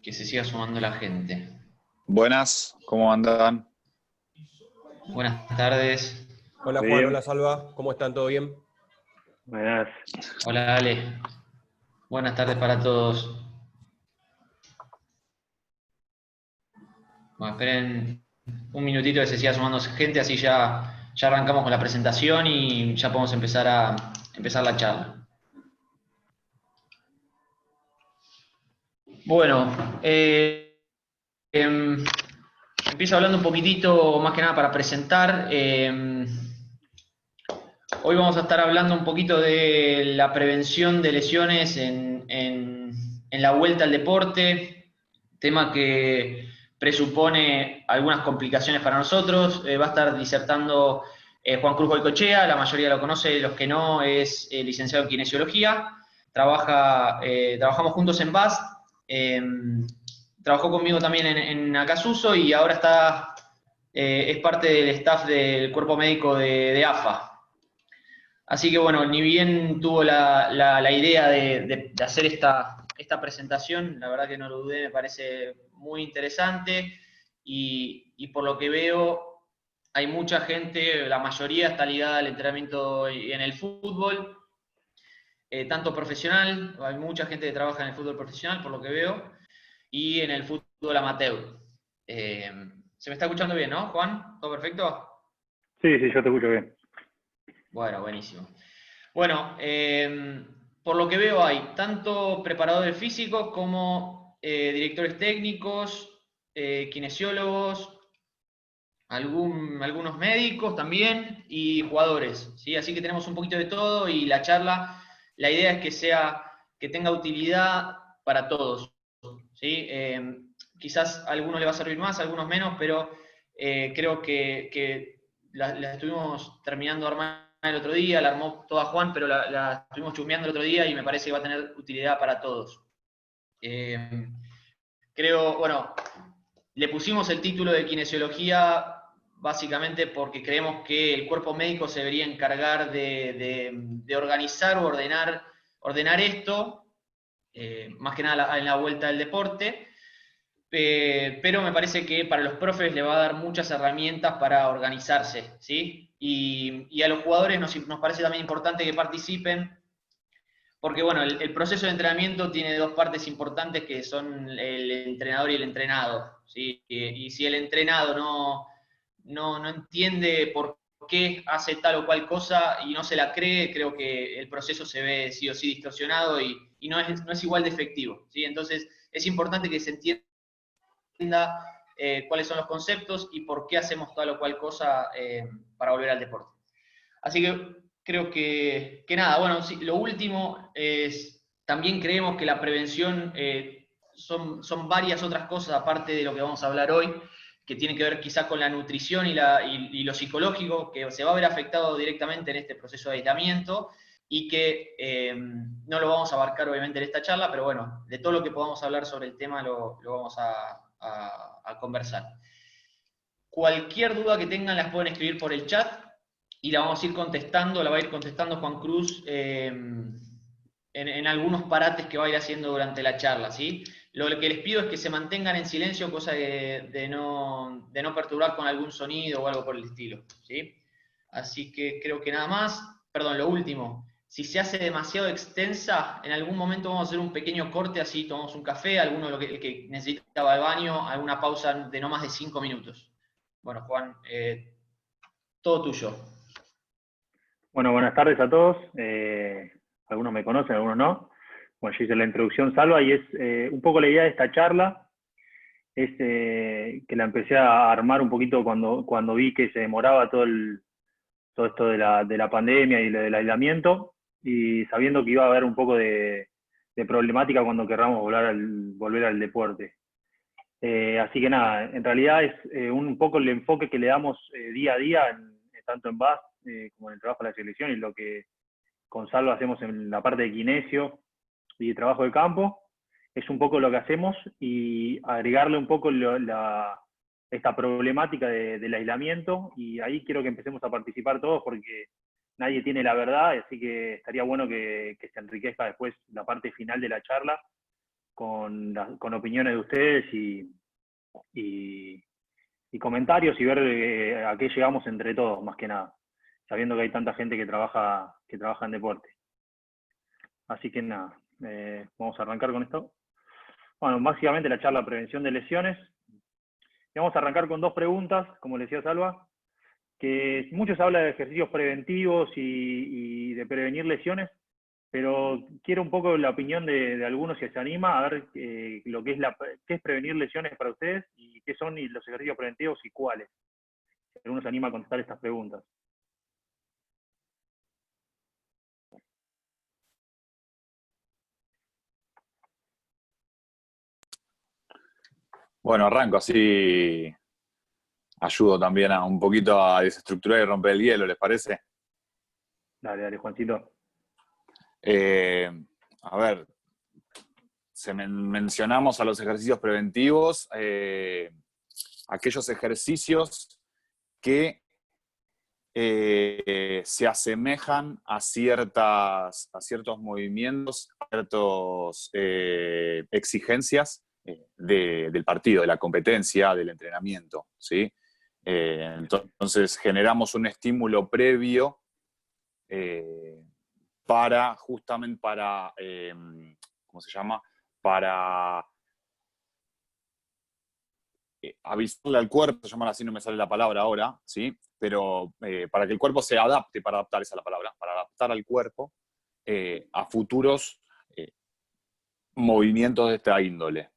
que se siga sumando la gente. Buenas, ¿cómo andan? Buenas tardes. Hola Juan, Bien, hola Salva, ¿cómo están? ¿Todo bien? buenas. Hola Ale. Buenas tardes para todos. Bueno, esperen un minutito que se siga sumando gente, así ya arrancamos con la presentación y ya podemos empezar la charla. Bueno, empiezo hablando un poquitito, más que nada para presentar. Hoy vamos a estar hablando un poquito de la prevención de lesiones en la vuelta al deporte, tema que presupone algunas complicaciones para nosotros. Va a estar disertando Juan Cruz Goicoechea, la mayoría lo conoce, los que no, es licenciado en kinesiología. Trabajamos juntos en BAST, trabajó conmigo también en Acasuso y ahora es parte del staff del cuerpo médico de AFA. Así que bueno, ni bien tuvo la idea de hacer esta presentación, la verdad que no lo dudé, me parece muy interesante y por lo que veo hay mucha gente, la mayoría está ligada al entrenamiento y en el fútbol, tanto profesional, hay mucha gente que trabaja en el fútbol profesional por lo que veo, y en el fútbol amateur. ¿Se me está escuchando bien, no, Juan? ¿Todo perfecto? Sí, yo te escucho bien. Bueno, buenísimo. Bueno, por lo que veo hay tanto preparadores físicos como directores técnicos, kinesiólogos, algunos médicos también y jugadores, ¿sí? Así que tenemos un poquito de todo y la charla, la idea es que tenga utilidad para todos, ¿sí? Quizás a algunos le va a servir más, a algunos menos, pero creo que la estuvimos terminando de armar el otro día, la armó toda Juan, pero la estuvimos chusmeando el otro día y me parece que va a tener utilidad para todos. Creo, bueno, le pusimos el título de kinesiología básicamente porque creemos que el cuerpo médico se debería encargar de organizar o ordenar esto, más que nada en la vuelta del deporte, pero me parece que para los profes le va a dar muchas herramientas para organizarse, ¿sí? Y a los jugadores nos parece también importante que participen, porque bueno, el proceso de entrenamiento tiene dos partes importantes que son el entrenador y el entrenado, ¿sí? Y si el entrenado no entiende por qué hace tal o cual cosa y no se la cree, creo que el proceso se ve sí o sí distorsionado y no es igual de efectivo, ¿sí? Entonces es importante que se entienda cuáles son los conceptos y por qué hacemos tal o cual cosa para volver al deporte. Así que creo que nada, bueno, sí, lo último es, también creemos que la prevención son varias otras cosas aparte de lo que vamos a hablar hoy, que tiene que ver quizás con la nutrición y lo psicológico, que se va a ver afectado directamente en este proceso de aislamiento y que no lo vamos a abarcar obviamente en esta charla, pero bueno, de todo lo que podamos hablar sobre el tema lo vamos a conversar. Cualquier duda que tengan las pueden escribir por el chat y la vamos a ir contestando, la va a ir contestando Juan Cruz en algunos parates que va a ir haciendo durante la charla, ¿sí? Lo que les pido es que se mantengan en silencio, cosa de no perturbar con algún sonido o algo por el estilo, ¿sí? Así que creo que nada más. Perdón, lo último. Si se hace demasiado extensa, en algún momento vamos a hacer un pequeño corte, así tomamos un café, alguno el que necesitaba el baño, alguna pausa de no más de 5 minutos. Bueno, Juan, todo tuyo. Bueno, buenas tardes a todos. Algunos me conocen, algunos no. Bueno, yo hice la introducción, Salva, y es un poco la idea de esta charla, es que la empecé a armar un poquito cuando vi que se demoraba todo esto de la pandemia y del aislamiento, y sabiendo que iba a haber un poco de problemática cuando querramos volver al deporte. Así que nada, en realidad es un poco el enfoque que le damos día a día, tanto en BAS como en el trabajo de la selección y lo que con Salva hacemos en la parte de kinesio y de trabajo de campo. Es un poco lo que hacemos y agregarle un poco esta problemática del aislamiento, y ahí quiero que empecemos a participar todos porque nadie tiene la verdad, así que estaría bueno que se enriquezca después la parte final de la charla con opiniones de ustedes y comentarios y ver a qué llegamos entre todos, más que nada, sabiendo que hay tanta gente que trabaja en deporte. Así que nada, vamos a arrancar con esto. Bueno, básicamente la charla prevención de lesiones. Y vamos a arrancar con 2 preguntas, como le decía Salva, que mucho se habla de ejercicios preventivos y de prevenir lesiones, pero quiero un poco la opinión de algunos, si se anima, a ver lo que es qué es prevenir lesiones para ustedes y qué son los ejercicios preventivos y cuáles. Si alguno se anima a contestar estas preguntas. Bueno, arranco así, ayudo también a un poquito a desestructurar y romper el hielo, ¿les parece? Dale, Juancito. A ver, mencionamos a los ejercicios preventivos, aquellos ejercicios que se asemejan a ciertos movimientos, a ciertas exigencias del partido, de la competencia, del entrenamiento, ¿sí? Entonces generamos un estímulo previo justamente para, ¿cómo se llama? Para avisarle al cuerpo, llamar así, no me sale la palabra ahora, ¿sí? Pero para que el cuerpo se adapte, para adaptar esa es la palabra, para adaptar al cuerpo a futuros movimientos de esta índole.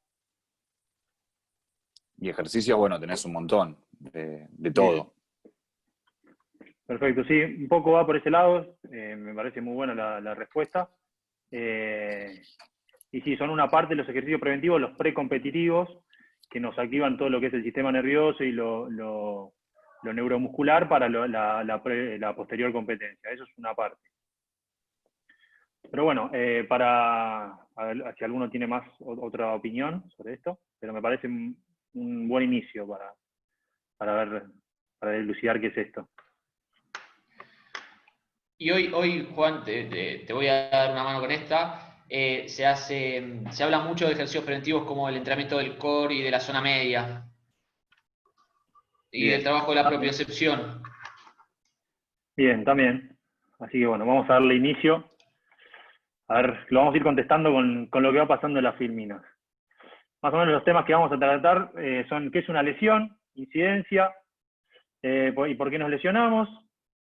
Y ejercicios, bueno, tenés un montón de todo. Perfecto, sí, un poco va por ese lado, me parece muy buena la respuesta. Y sí, son una parte de los ejercicios preventivos, los precompetitivos, que nos activan todo lo que es el sistema nervioso y lo neuromuscular para la posterior competencia. Eso es una parte. Pero bueno, a ver si alguno tiene más otra opinión sobre esto, pero me parece un buen inicio para dilucidar qué es esto. Y hoy Juan, te voy a dar una mano con esta. Se habla mucho de ejercicios preventivos como el entrenamiento del core y de la zona media. Y Bien. del trabajo de la propiocepción. Bien, también. Así que bueno, vamos a darle inicio. A ver, lo vamos a ir contestando con lo que va pasando en las filminas. Más o menos los temas que vamos a tratar son qué es una lesión, incidencia, y por qué nos lesionamos,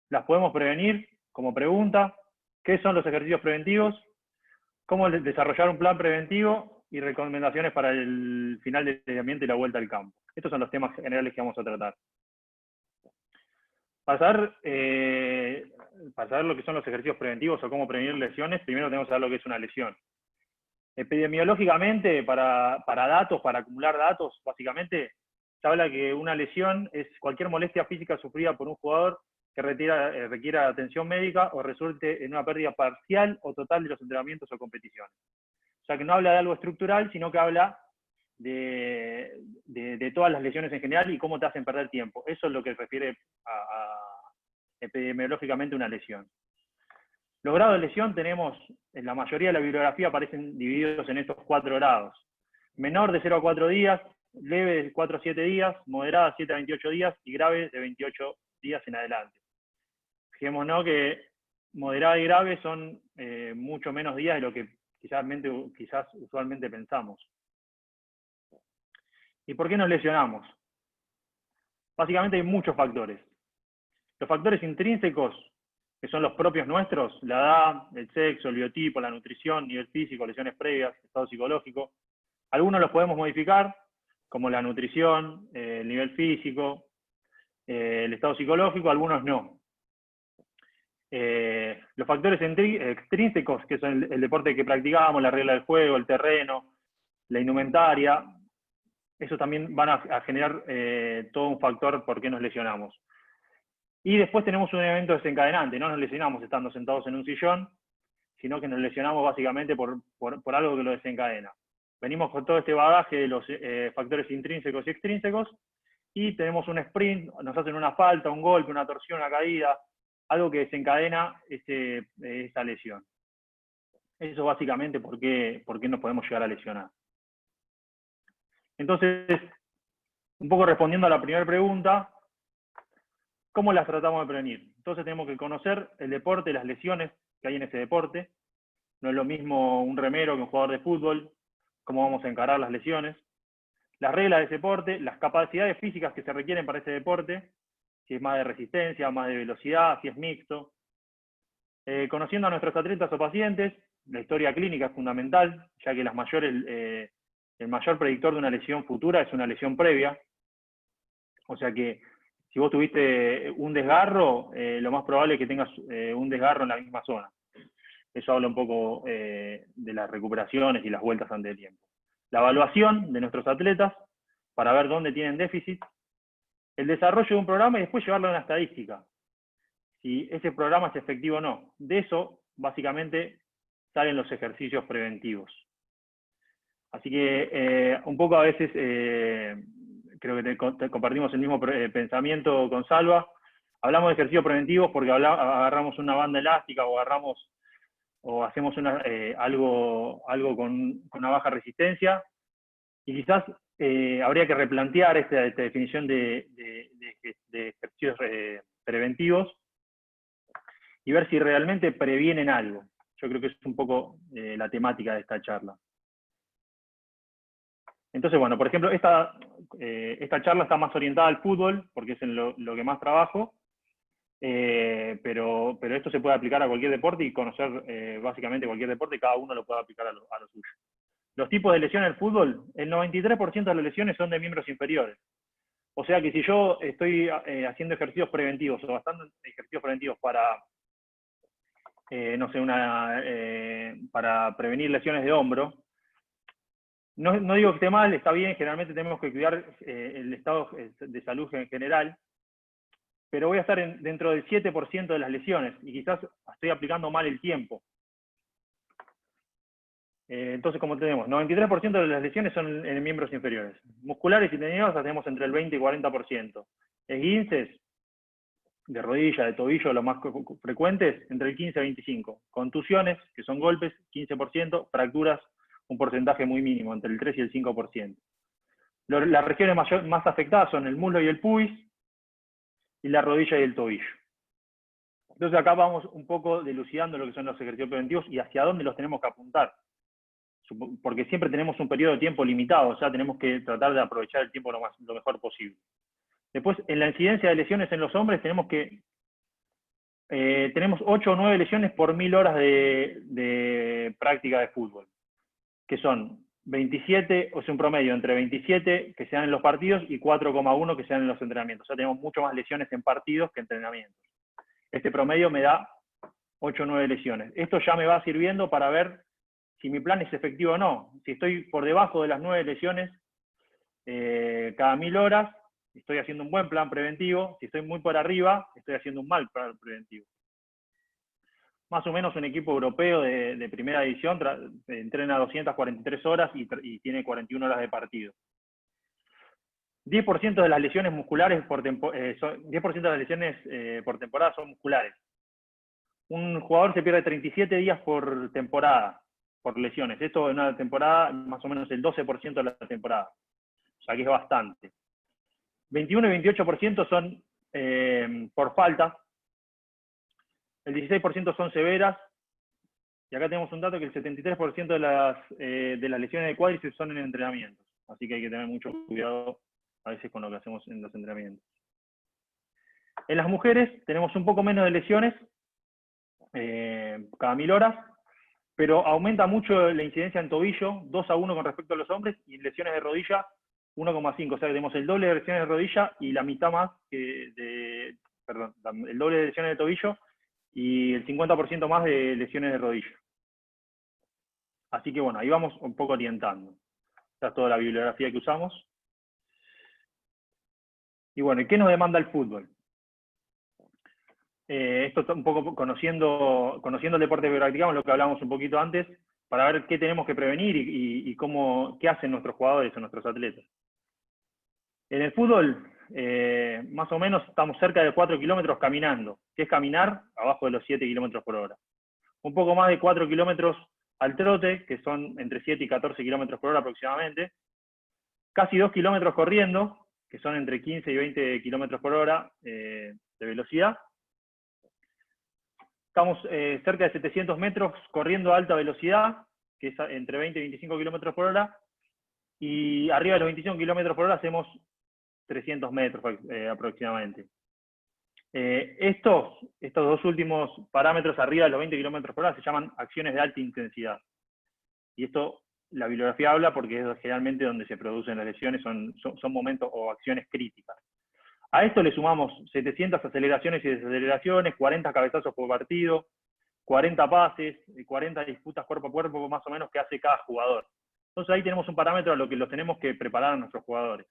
las podemos prevenir, como pregunta, qué son los ejercicios preventivos, cómo desarrollar un plan preventivo y recomendaciones para el final del entrenamiento y la vuelta al campo. Estos son los temas generales que vamos a tratar. Para saber lo que son los ejercicios preventivos o cómo prevenir lesiones, primero tenemos que saber lo que es una lesión. Epidemiológicamente, para datos, para acumular datos, básicamente, se habla que una lesión es cualquier molestia física sufrida por un jugador que requiera atención médica o resulte en una pérdida parcial o total de los entrenamientos o competiciones. O sea que no habla de algo estructural, sino que habla de todas las lesiones en general y cómo te hacen perder tiempo. Eso es lo que refiere epidemiológicamente una lesión. Los grados de lesión tenemos, en la mayoría de la bibliografía aparecen divididos en estos 4 grados. Menor de 0 a 4 días, leve de 4 a 7 días, moderada 7 a 28 días y grave de 28 días en adelante. Fijémonos que moderada y grave son mucho menos días de lo que quizás usualmente pensamos. ¿Y por qué nos lesionamos? Básicamente hay muchos factores. Los factores intrínsecos, que son los propios nuestros, la edad, el sexo, el biotipo, la nutrición, nivel físico, lesiones previas, estado psicológico. Algunos los podemos modificar, como la nutrición, el nivel físico, el estado psicológico, algunos no. Los factores extrínsecos, que son el deporte que practicamos, la regla del juego, el terreno, la indumentaria, eso también van a generar todo un factor por qué nos lesionamos. Y después tenemos un evento desencadenante, no nos lesionamos estando sentados en un sillón, sino que nos lesionamos básicamente por algo que lo desencadena. Venimos con todo este bagaje de los factores intrínsecos y extrínsecos, y tenemos un sprint, nos hacen una falta, un golpe, una torsión, una caída, algo que desencadena esa lesión. Eso básicamente por qué nos podemos llegar a lesionar. Entonces, un poco respondiendo a la primera pregunta, ¿cómo las tratamos de prevenir? Entonces tenemos que conocer el deporte, las lesiones que hay en ese deporte. No es lo mismo un remero que un jugador de fútbol, cómo vamos a encarar las lesiones, las reglas de ese deporte, las capacidades físicas que se requieren para ese deporte, si es más de resistencia, más de velocidad, si es mixto. Conociendo a nuestros atletas o pacientes, la historia clínica es fundamental, ya que el mayor predictor de una lesión futura es una lesión previa. O sea que si vos tuviste un desgarro, lo más probable es que tengas un desgarro en la misma zona. Eso habla un poco de las recuperaciones y las vueltas ante el tiempo. La evaluación de nuestros atletas para ver dónde tienen déficit, el desarrollo de un programa y después llevarlo a una estadística. Si ese programa es efectivo o no. De eso, básicamente, salen los ejercicios preventivos. Así que un poco a veces creo que compartimos el mismo pensamiento con Salva. Hablamos de ejercicios preventivos porque agarramos una banda elástica o hacemos algo con una baja resistencia, y quizás habría que replantear esta definición de ejercicios preventivos y ver si realmente previenen algo. Yo creo que es un poco la temática de esta charla. Entonces, bueno, por ejemplo, esta charla está más orientada al fútbol, porque es en lo que más trabajo, pero esto se puede aplicar a cualquier deporte y conocer básicamente cualquier deporte, cada uno lo puede aplicar a lo suyo. Los tipos de lesiones del fútbol, el 93% de las lesiones son de miembros inferiores. O sea que si yo estoy haciendo ejercicios preventivos o bastante ejercicios preventivos para, no sé, para prevenir lesiones de hombro, no digo que esté mal, está bien, generalmente tenemos que cuidar el estado de salud en general, pero voy a estar dentro del 7% de las lesiones y quizás estoy aplicando mal el tiempo. Entonces, como tenemos, 93% de las lesiones son en miembros inferiores. Musculares y tendinosas tenemos entre el 20 y 40%. Esguinces de rodilla, de tobillo, los más frecuentes, entre el 15 y 25. Contusiones, que son golpes, 15%. Fracturas, un porcentaje muy mínimo, entre el 3 y el 5%. Las regiones más afectadas son el muslo y el pubis, y la rodilla y el tobillo. Entonces acá vamos un poco dilucidando lo que son los ejercicios preventivos y hacia dónde los tenemos que apuntar. Porque siempre tenemos un periodo de tiempo limitado, o sea, tenemos que tratar de aprovechar el tiempo lo mejor posible. Después, en la incidencia de lesiones en los hombres, tenemos 8 o 9 lesiones por 1000 horas de práctica de fútbol, que son 27, o sea, un promedio entre 27 que sean en los partidos y 4,1 que sean en los entrenamientos. O sea, tenemos mucho más lesiones en partidos que entrenamientos. Este promedio me da 8 o 9 lesiones. Esto ya me va sirviendo para ver si mi plan es efectivo o no. Si estoy por debajo de las 9 lesiones cada 1000 horas, estoy haciendo un buen plan preventivo. Si estoy muy por arriba, estoy haciendo un mal plan preventivo. Más o menos un equipo europeo de primera división entrena 243 horas y tiene 41 horas de partido. 10% de las lesiones musculares 10% de las lesiones por temporada son musculares. Un jugador se pierde 37 días por temporada por lesiones. Esto en una temporada, más o menos el 12% de la temporada. O sea que es bastante. 21 y 28% son por falta. El 16% son severas. Y acá tenemos un dato que el 73% de las lesiones de cuádriceps son en entrenamientos. Así que hay que tener mucho cuidado a veces con lo que hacemos en los entrenamientos. En las mujeres tenemos un poco menos de lesiones cada 1000 horas, pero aumenta mucho la incidencia en tobillo, 2-1 con respecto a los hombres, y en lesiones de rodilla, 1,5. O sea que tenemos el doble de lesiones de rodilla y la mitad más el doble de lesiones de tobillo y el 50% más de lesiones de rodilla. Así que bueno, ahí vamos un poco orientando. Esta es toda la bibliografía que usamos. Y bueno, ¿qué nos demanda el fútbol? Esto está un poco conociendo el deporte que practicamos, lo que hablamos un poquito antes, para ver qué tenemos que prevenir y qué hacen nuestros jugadores o nuestros atletas. En el fútbol, más o menos estamos cerca de 4 kilómetros caminando, que es caminar abajo de los 7 kilómetros por hora. Un poco más de 4 kilómetros al trote, que son entre 7 y 14 kilómetros por hora aproximadamente. casi 2 kilómetros corriendo, que son entre 15 y 20 kilómetros por hora de velocidad. Estamos cerca de 700 metros corriendo a alta velocidad, que es entre 20 y 25 kilómetros por hora, y arriba de los 25 kilómetros por hora hacemos 300 metros aproximadamente. Estos dos últimos parámetros arriba de los 20 kilómetros por hora se llaman acciones de alta intensidad. Y esto, la bibliografía habla porque es generalmente donde se producen las lesiones, son momentos o acciones críticas. A esto le sumamos 700 aceleraciones y desaceleraciones, 40 cabezazos por partido, 40 pases, 40 disputas cuerpo a cuerpo más o menos que hace cada jugador. Entonces ahí tenemos un parámetro a lo que los tenemos que preparar a nuestros jugadores.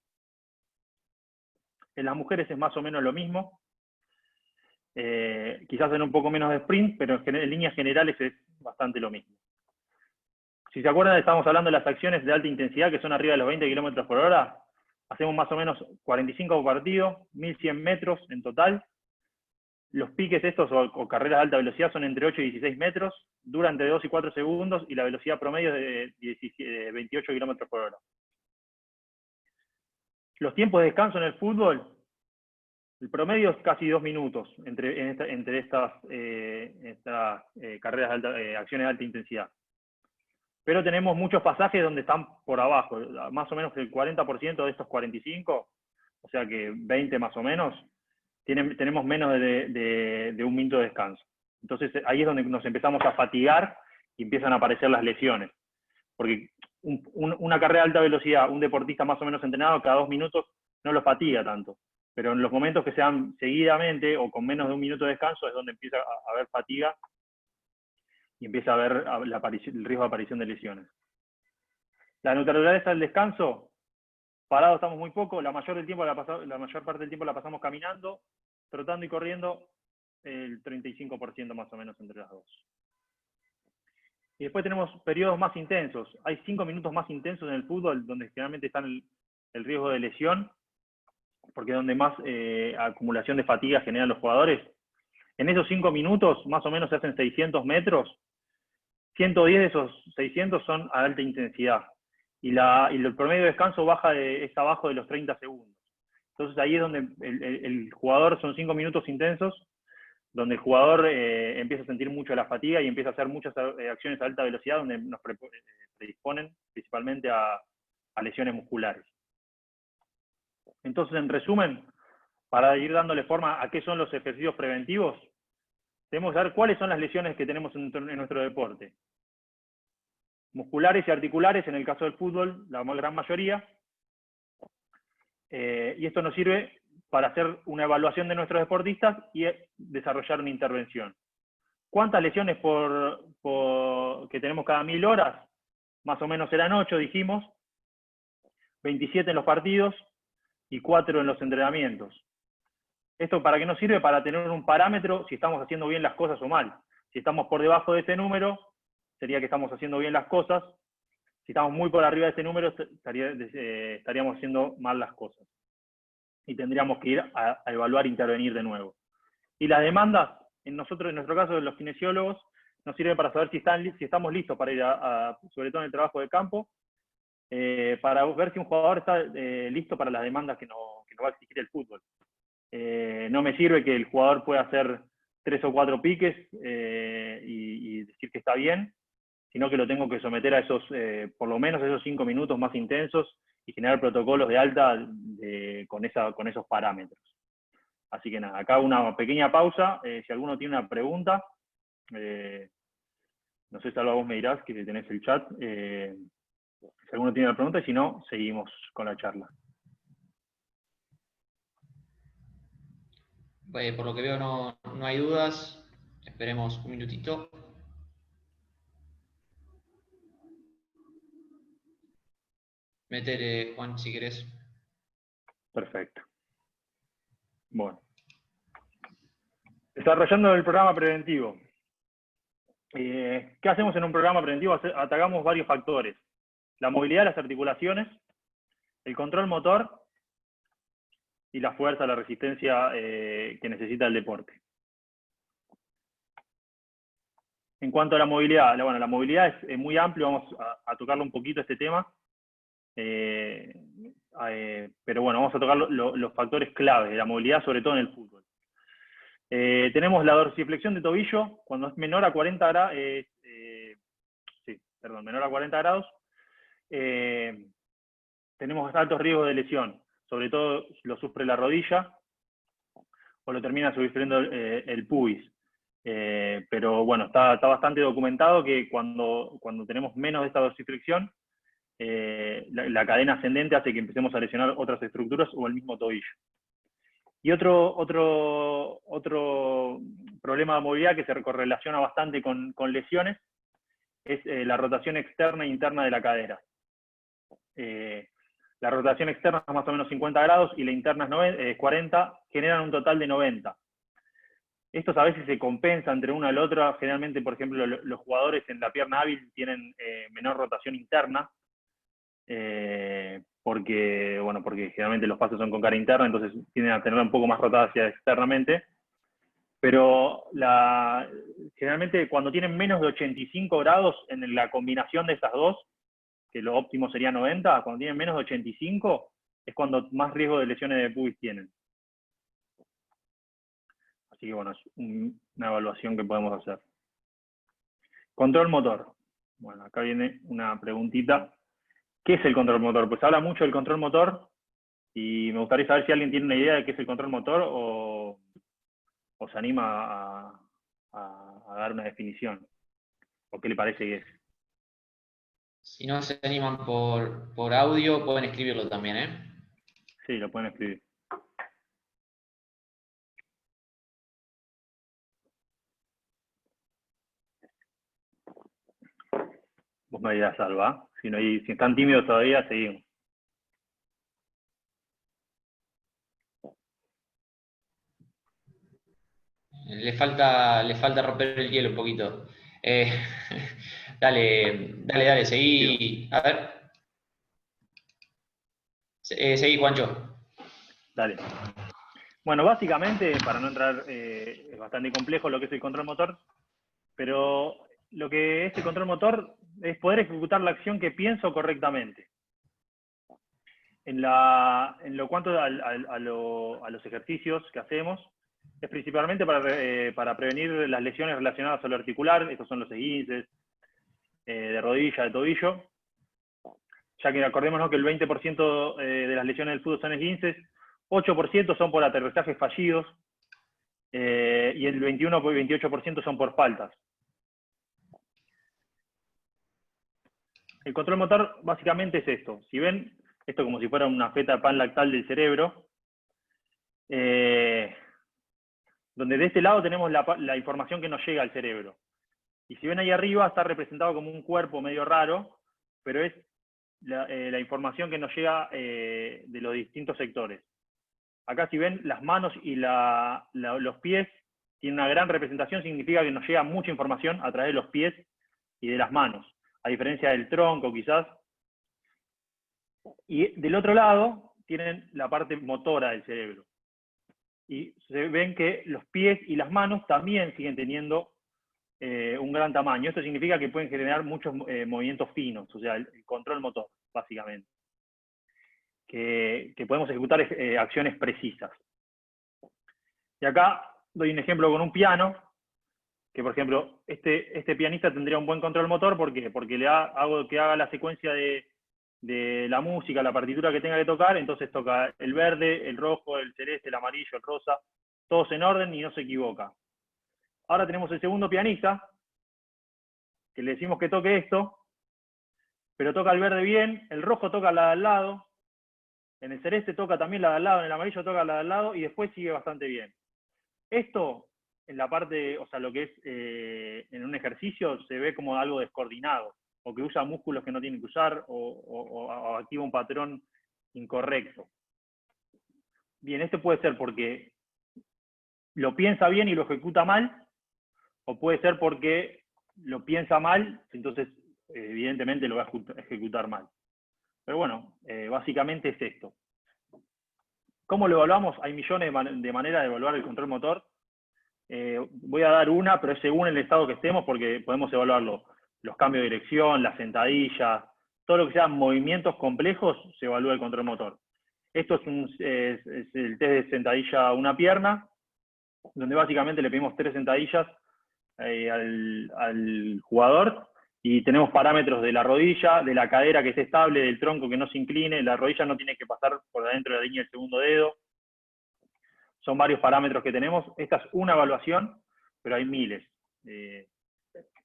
En las mujeres es más o menos lo mismo, quizás en un poco menos de sprint, pero en líneas generales es bastante lo mismo. Si se acuerdan, estamos hablando de las acciones de alta intensidad que son arriba de los 20 kilómetros por hora. Hacemos más o menos 45 por partido, 1100 metros en total. Los piques estos o carreras de alta velocidad son entre 8 y 16 metros, duran entre 2 y 4 segundos y la velocidad promedio es de 28 kilómetros por hora. Los tiempos de descanso en el fútbol, el promedio es casi 2 minutos entre estas carreras de acciones de alta intensidad. Pero tenemos muchos pasajes donde están por abajo, más o menos el 40% de estos 45, o sea que 20 más o menos, tenemos menos de 1 minuto de descanso. Entonces ahí es donde nos empezamos a fatigar y empiezan a aparecer las lesiones. Porque una carrera de alta velocidad, un deportista más o menos entrenado, cada 2 minutos no lo fatiga tanto. Pero en los momentos que sean seguidamente o con menos de 1 minuto de descanso es donde empieza a haber fatiga y empieza a haber el riesgo de aparición de lesiones. La naturaleza del descanso, parado estamos muy poco, la mayor parte del tiempo la pasamos caminando, trotando y corriendo, el 35% más o menos entre las dos. Y después tenemos periodos más intensos. Hay 5 minutos más intensos en el fútbol, donde generalmente está el riesgo de lesión, porque es donde más acumulación de fatiga generan los jugadores. En esos 5 minutos, más o menos se hacen 600 metros, 110 de esos 600 son a alta intensidad. Y el promedio de descanso es abajo de los 30 segundos. Entonces ahí es donde el jugador, son 5 minutos intensos, donde el jugador empieza a sentir mucho la fatiga y empieza a hacer muchas acciones a alta velocidad, donde nos predisponen principalmente a lesiones musculares. Entonces, en resumen, para ir dándole forma a qué son los ejercicios preventivos, tenemos que saber cuáles son las lesiones que tenemos en nuestro deporte. Musculares y articulares, en el caso del fútbol, la gran mayoría. Y esto nos sirve para hacer una evaluación de nuestros deportistas y desarrollar una intervención. ¿Cuántas lesiones que tenemos cada 1000 horas? Más o menos eran 8, dijimos. 27 en los partidos y 4 en los entrenamientos. ¿Esto para qué nos sirve? Para tener un parámetro si estamos haciendo bien las cosas o mal. Si estamos por debajo de ese número, sería que estamos haciendo bien las cosas. Si estamos muy por arriba de ese número, estaríamos haciendo mal las cosas. Y tendríamos que ir a evaluar e intervenir de nuevo. Y las demandas, en nuestro caso, los kinesiólogos, nos sirven para saber si estamos listos para ir sobre todo en el trabajo de campo, para ver si un jugador está listo para las demandas que nos va a exigir el fútbol. No me sirve que el jugador pueda hacer 3 o 4 piques y decir que está bien, sino que lo tengo que someter a por lo menos esos 5 minutos más intensos y generar protocolos de alta con esos parámetros. Así que nada, acá una pequeña pausa. Si alguno tiene una pregunta, no sé, Salva, vos me dirás que tenés el chat. Si alguno tiene una pregunta, y si no, seguimos con la charla. Por lo que veo no hay dudas. Esperemos un minutito. Métele, Juan, si querés. Perfecto. Bueno. Desarrollando el programa preventivo. ¿Qué hacemos en un programa preventivo? Atacamos varios factores. La movilidad de las articulaciones, el control motor y la fuerza, la resistencia que necesita el deporte. En cuanto a la movilidad, la movilidad es muy amplio, vamos a tocarlo un poquito este tema. pero bueno, vamos a tocar los factores claves de la movilidad, sobre todo en el fútbol. Tenemos la dorsiflexión de tobillo, cuando es menor a 40 grados, menor a 40 grados, tenemos altos riesgos de lesión, sobre todo lo sufre la rodilla o lo termina sufriendo el pubis. Pero bueno, está bastante documentado que cuando tenemos menos de esta dorsiflexión, la cadena ascendente hace que empecemos a lesionar otras estructuras o el mismo tobillo. Y otro problema de movilidad que se correlaciona bastante con lesiones es la rotación externa e interna de la cadera. La rotación externa es más o menos 50 grados y la interna es 40, generan un total de 90. Estos a veces se compensan entre una y la otra. Generalmente, por ejemplo, los jugadores en la pierna hábil tienen menor rotación interna, porque generalmente los pasos son con cara interna, entonces tienden a tener un poco más rotada hacia externamente. Pero generalmente cuando tienen menos de 85 grados en la combinación de estas dos, que lo óptimo sería 90, cuando tienen menos de 85 es cuando más riesgo de lesiones de pubis tienen. Así que bueno, es una evaluación que podemos hacer. Control motor. Bueno, acá viene una preguntita. ¿Qué es el control motor? Pues habla mucho del control motor y me gustaría saber si alguien tiene una idea de qué es el control motor o se anima a dar una definición. ¿O qué le parece que es? Si no se animan por audio, pueden escribirlo también, ¿eh? Sí, lo pueden escribir. Vos me dirás, Alba. Si están tímidos todavía, seguimos. Le falta romper el hielo un poquito. Dale, seguí. A ver. Seguí, Juancho. Dale. Bueno, básicamente, para no entrar, es bastante complejo lo que es el control motor, pero lo que es el control motor es poder ejecutar la acción que pienso correctamente. En lo cuanto a los ejercicios que hacemos, es principalmente para prevenir las lesiones relacionadas a lo articular. Estos son los esguinces de rodilla, de tobillo, ya que acordémonos que el 20% de las lesiones del fútbol son esguinces, 8% son por aterrizajes fallidos, y el 28% son por faltas. El control motor básicamente es esto. Si ven, esto como si fuera una feta de pan lactal del cerebro, donde de este lado tenemos la información que nos llega al cerebro. Y si ven ahí arriba, está representado como un cuerpo medio raro, pero es la información que nos llega de los distintos sectores. Acá si ven, las manos y los pies tienen una gran representación, significa que nos llega mucha información a través de los pies y de las manos, a diferencia del tronco quizás. Y del otro lado tienen la parte motora del cerebro. Y se ven que los pies y las manos también siguen teniendo un gran tamaño. Esto significa que pueden generar muchos movimientos finos, o sea, el control motor, básicamente. Que podemos ejecutar acciones precisas. Y acá doy un ejemplo con un piano, que por ejemplo, este pianista tendría un buen control motor, ¿por qué? Porque hago que haga la secuencia de la música, la partitura que tenga que tocar, entonces toca el verde, el rojo, el celeste, el amarillo, el rosa, todos en orden y no se equivoca. Ahora tenemos el segundo pianista, que le decimos que toque esto, pero toca el verde bien, el rojo toca la de al lado, en el celeste toca también la de al lado, en el amarillo toca la de al lado, y después sigue bastante bien. Esto, en la parte, o sea, lo que es en un ejercicio, se ve como algo descoordinado, o que usa músculos que no tiene que usar, o activa un patrón incorrecto. Bien, esto puede ser porque lo piensa bien y lo ejecuta mal, o puede ser porque lo piensa mal, entonces evidentemente lo va a ejecutar mal. Pero bueno, básicamente es esto. ¿Cómo lo evaluamos? Hay millones de maneras de evaluar el control motor. Voy a dar una, pero es según el estado que estemos, porque podemos evaluarlo. Los cambios de dirección, las sentadillas, todo lo que sean movimientos complejos se evalúa el control motor. Esto es el test de sentadilla a una pierna, donde básicamente le pedimos 3 sentadillas al jugador, y tenemos parámetros de la rodilla, de la cadera que esté estable, del tronco que no se incline, la rodilla no tiene que pasar por adentro de la línea del segundo dedo. Son varios parámetros que tenemos. Esta es una evaluación, pero hay miles.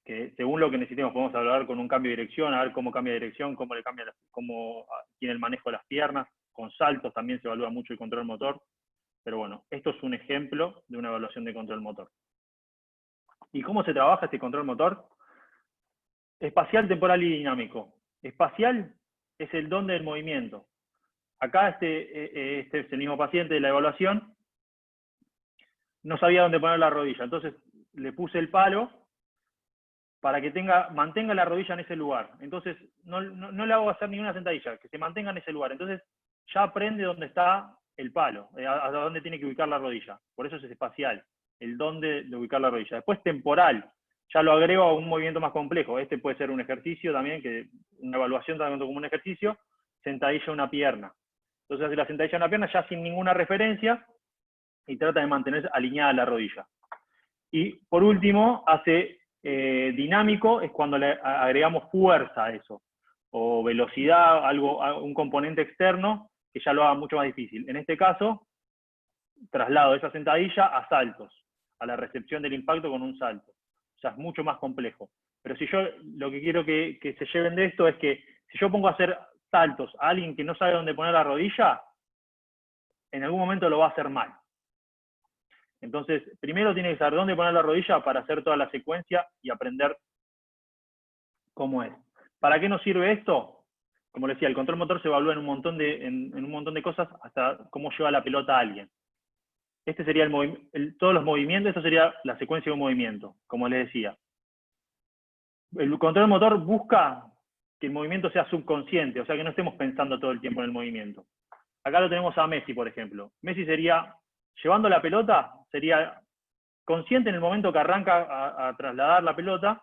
Que según lo que necesitemos podemos hablar con un cambio de dirección, a ver cómo cambia de dirección, cómo tiene el manejo de las piernas. Con saltos también se evalúa mucho el control motor. Pero bueno, esto es un ejemplo de una evaluación de control motor. ¿Y cómo se trabaja este control motor? Espacial, temporal y dinámico. Espacial es el dónde del movimiento. Acá este es el mismo paciente de la evaluación. No sabía dónde poner la rodilla, entonces le puse el palo para que mantenga la rodilla en ese lugar. Entonces no le hago hacer ninguna sentadilla, que se mantenga en ese lugar. Entonces ya aprende dónde está el palo, a dónde tiene que ubicar la rodilla. Por eso es espacial, el dónde de ubicar la rodilla. Después temporal, ya lo agrego a un movimiento más complejo. Este puede ser un ejercicio también, una evaluación también como un ejercicio, sentadilla a una pierna. Entonces hace la sentadilla a una pierna ya sin ninguna referencia y trata de mantener alineada la rodilla. Y por último, hace dinámico, es cuando le agregamos fuerza a eso, o velocidad, un componente externo que ya lo haga mucho más difícil. En este caso, traslado esa sentadilla a saltos, a la recepción del impacto con un salto. O sea, es mucho más complejo. Pero si yo lo que quiero que se lleven de esto es que si yo pongo a hacer saltos a alguien que no sabe dónde poner la rodilla, en algún momento lo va a hacer mal. Entonces, primero tiene que saber dónde poner la rodilla para hacer toda la secuencia y aprender cómo es. ¿Para qué nos sirve esto? Como les decía, el control motor se evalúa en un montón de cosas, hasta cómo lleva la pelota a alguien. Este sería todos los movimientos, esto sería la secuencia de un movimiento, como les decía. El control motor busca que el movimiento sea subconsciente, o sea que no estemos pensando todo el tiempo en el movimiento. Acá lo tenemos a Messi, por ejemplo. Messi sería, llevando la pelota, sería consciente en el momento que arranca a trasladar la pelota.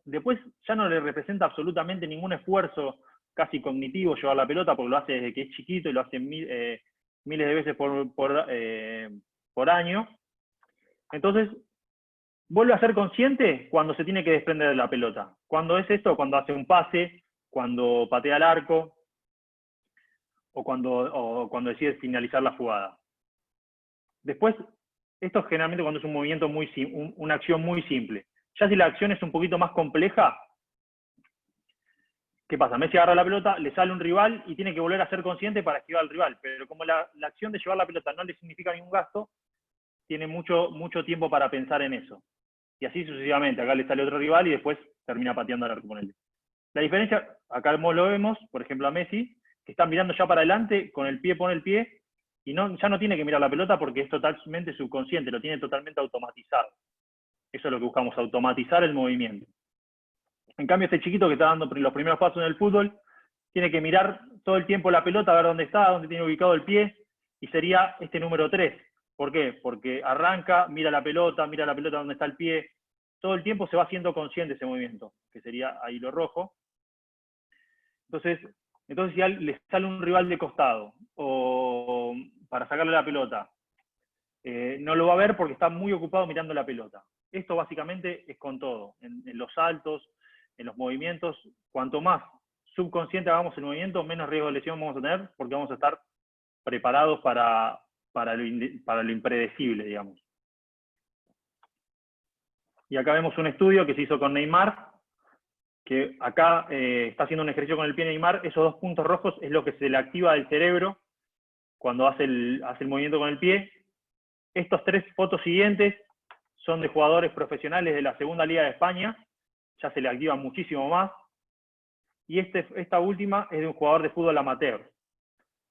Después ya no le representa absolutamente ningún esfuerzo casi cognitivo llevar la pelota, porque lo hace desde que es chiquito y lo hace miles de veces por año. Entonces, vuelve a ser consciente cuando se tiene que desprender de la pelota. ¿Cuándo es esto? Cuando hace un pase, cuando patea al arco, o cuando decide finalizar la jugada. Después, esto generalmente cuando es un movimiento una acción muy simple. Ya si la acción es un poquito más compleja, ¿qué pasa? Messi agarra la pelota, le sale un rival y tiene que volver a ser consciente para esquivar al rival. Pero como la acción de llevar la pelota no le significa ningún gasto, tiene mucho tiempo para pensar en eso. Y así sucesivamente. Acá le sale otro rival y después termina pateando al arco con él. La diferencia, acá lo vemos, por ejemplo a Messi, que está mirando ya para adelante, con el pie pone el pie, y ya no tiene que mirar la pelota porque es totalmente subconsciente, lo tiene totalmente automatizado. Eso es lo que buscamos, automatizar el movimiento. En cambio, este chiquito que está dando los primeros pasos en el fútbol, tiene que mirar todo el tiempo la pelota, a ver dónde está, dónde tiene ubicado el pie, y sería este número 3. ¿Por qué? Porque arranca, mira la pelota dónde está el pie, todo el tiempo se va haciendo consciente ese movimiento, que sería ahí lo rojo. Entonces si le sale un rival de costado, o para sacarle la pelota, no lo va a ver porque está muy ocupado mirando la pelota. Esto básicamente es con todo, en los saltos, en los movimientos. Cuanto más subconsciente hagamos el movimiento, menos riesgo de lesión vamos a tener, porque vamos a estar preparados para lo impredecible, digamos. Y acá vemos un estudio que se hizo con Neymar, que acá está haciendo un ejercicio con el pie Neymar. Esos 2 puntos rojos es lo que se le activa del cerebro cuando hace el movimiento con el pie. Estos 3 fotos siguientes son de jugadores profesionales de la Segunda Liga de España, ya se le activa muchísimo más. Y esta última es de un jugador de fútbol amateur.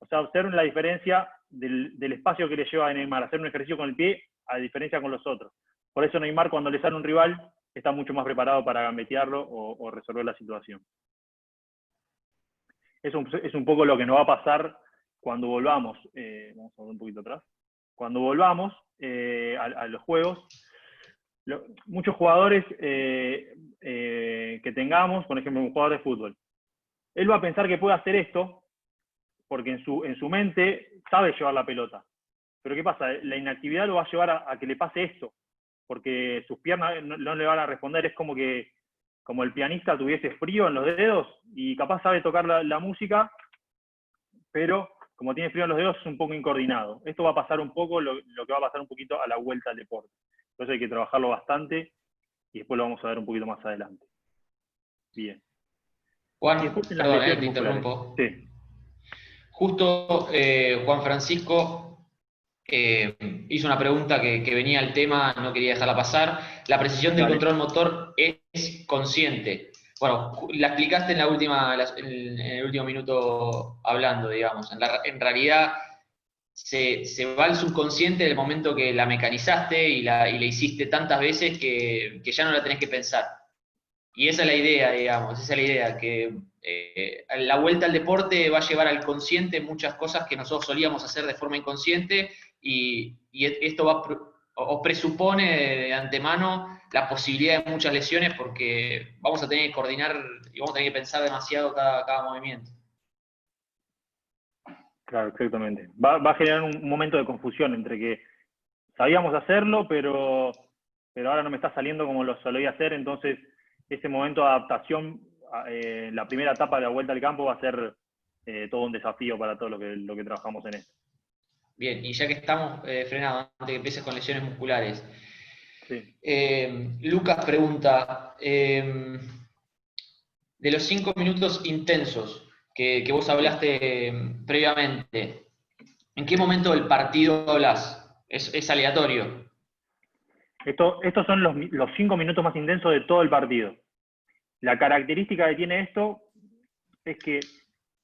O sea, observen la diferencia del espacio que le lleva a Neymar hacer un ejercicio con el pie, a diferencia con los otros. Por eso Neymar, cuando le sale un rival, está mucho más preparado para gambetearlo o resolver la situación. Es un poco lo que nos va a pasar cuando volvamos. Vamos a volver un poquito atrás. Cuando volvamos a los juegos, muchos jugadores que tengamos, por ejemplo, un jugador de fútbol, él va a pensar que puede hacer esto, porque en su mente sabe llevar la pelota. Pero ¿qué pasa? La inactividad lo va a llevar a que le pase esto, porque sus piernas no le van a responder. Es como que como el pianista tuviese frío en los dedos y capaz sabe tocar la música, pero como tiene frío en los dedos es un poco incoordinado. Esto va a pasar un poco lo que va a pasar un poquito a la vuelta al deporte. Entonces hay que trabajarlo bastante y después lo vamos a ver un poquito más adelante. Bien. Y Juan, después en las perdón, lesiones te musculares. interrumpo. Sí. Justo Juan Francisco hizo una pregunta que venía al tema, no quería dejarla pasar. La precisión del Dale. control motor es consciente. Bueno, la explicaste en el último minuto hablando, digamos. En realidad se va al subconsciente en el momento que la mecanizaste y la hiciste tantas veces que ya no la tenés que pensar. Y esa es la idea, digamos, esa es la idea, que la vuelta al deporte va a llevar al consciente muchas cosas que nosotros solíamos hacer de forma inconsciente y esto os presupone de antemano la posibilidad de muchas lesiones porque vamos a tener que coordinar y vamos a tener que pensar demasiado cada movimiento. Claro, exactamente. Va a generar un momento de confusión entre que sabíamos hacerlo, pero ahora no me está saliendo como lo solía hacer, entonces ese momento de adaptación, la primera etapa de la vuelta al campo va a ser todo un desafío para todo lo que trabajamos en esto. Bien, y ya que estamos frenados, antes de que empieces con lesiones musculares, Sí. Lucas pregunta, de los 5 minutos intensos que vos hablaste previamente, ¿en qué momento del partido hablas? ¿Es aleatorio? Estos son los 5 minutos más intensos de todo el partido. La característica que tiene esto es que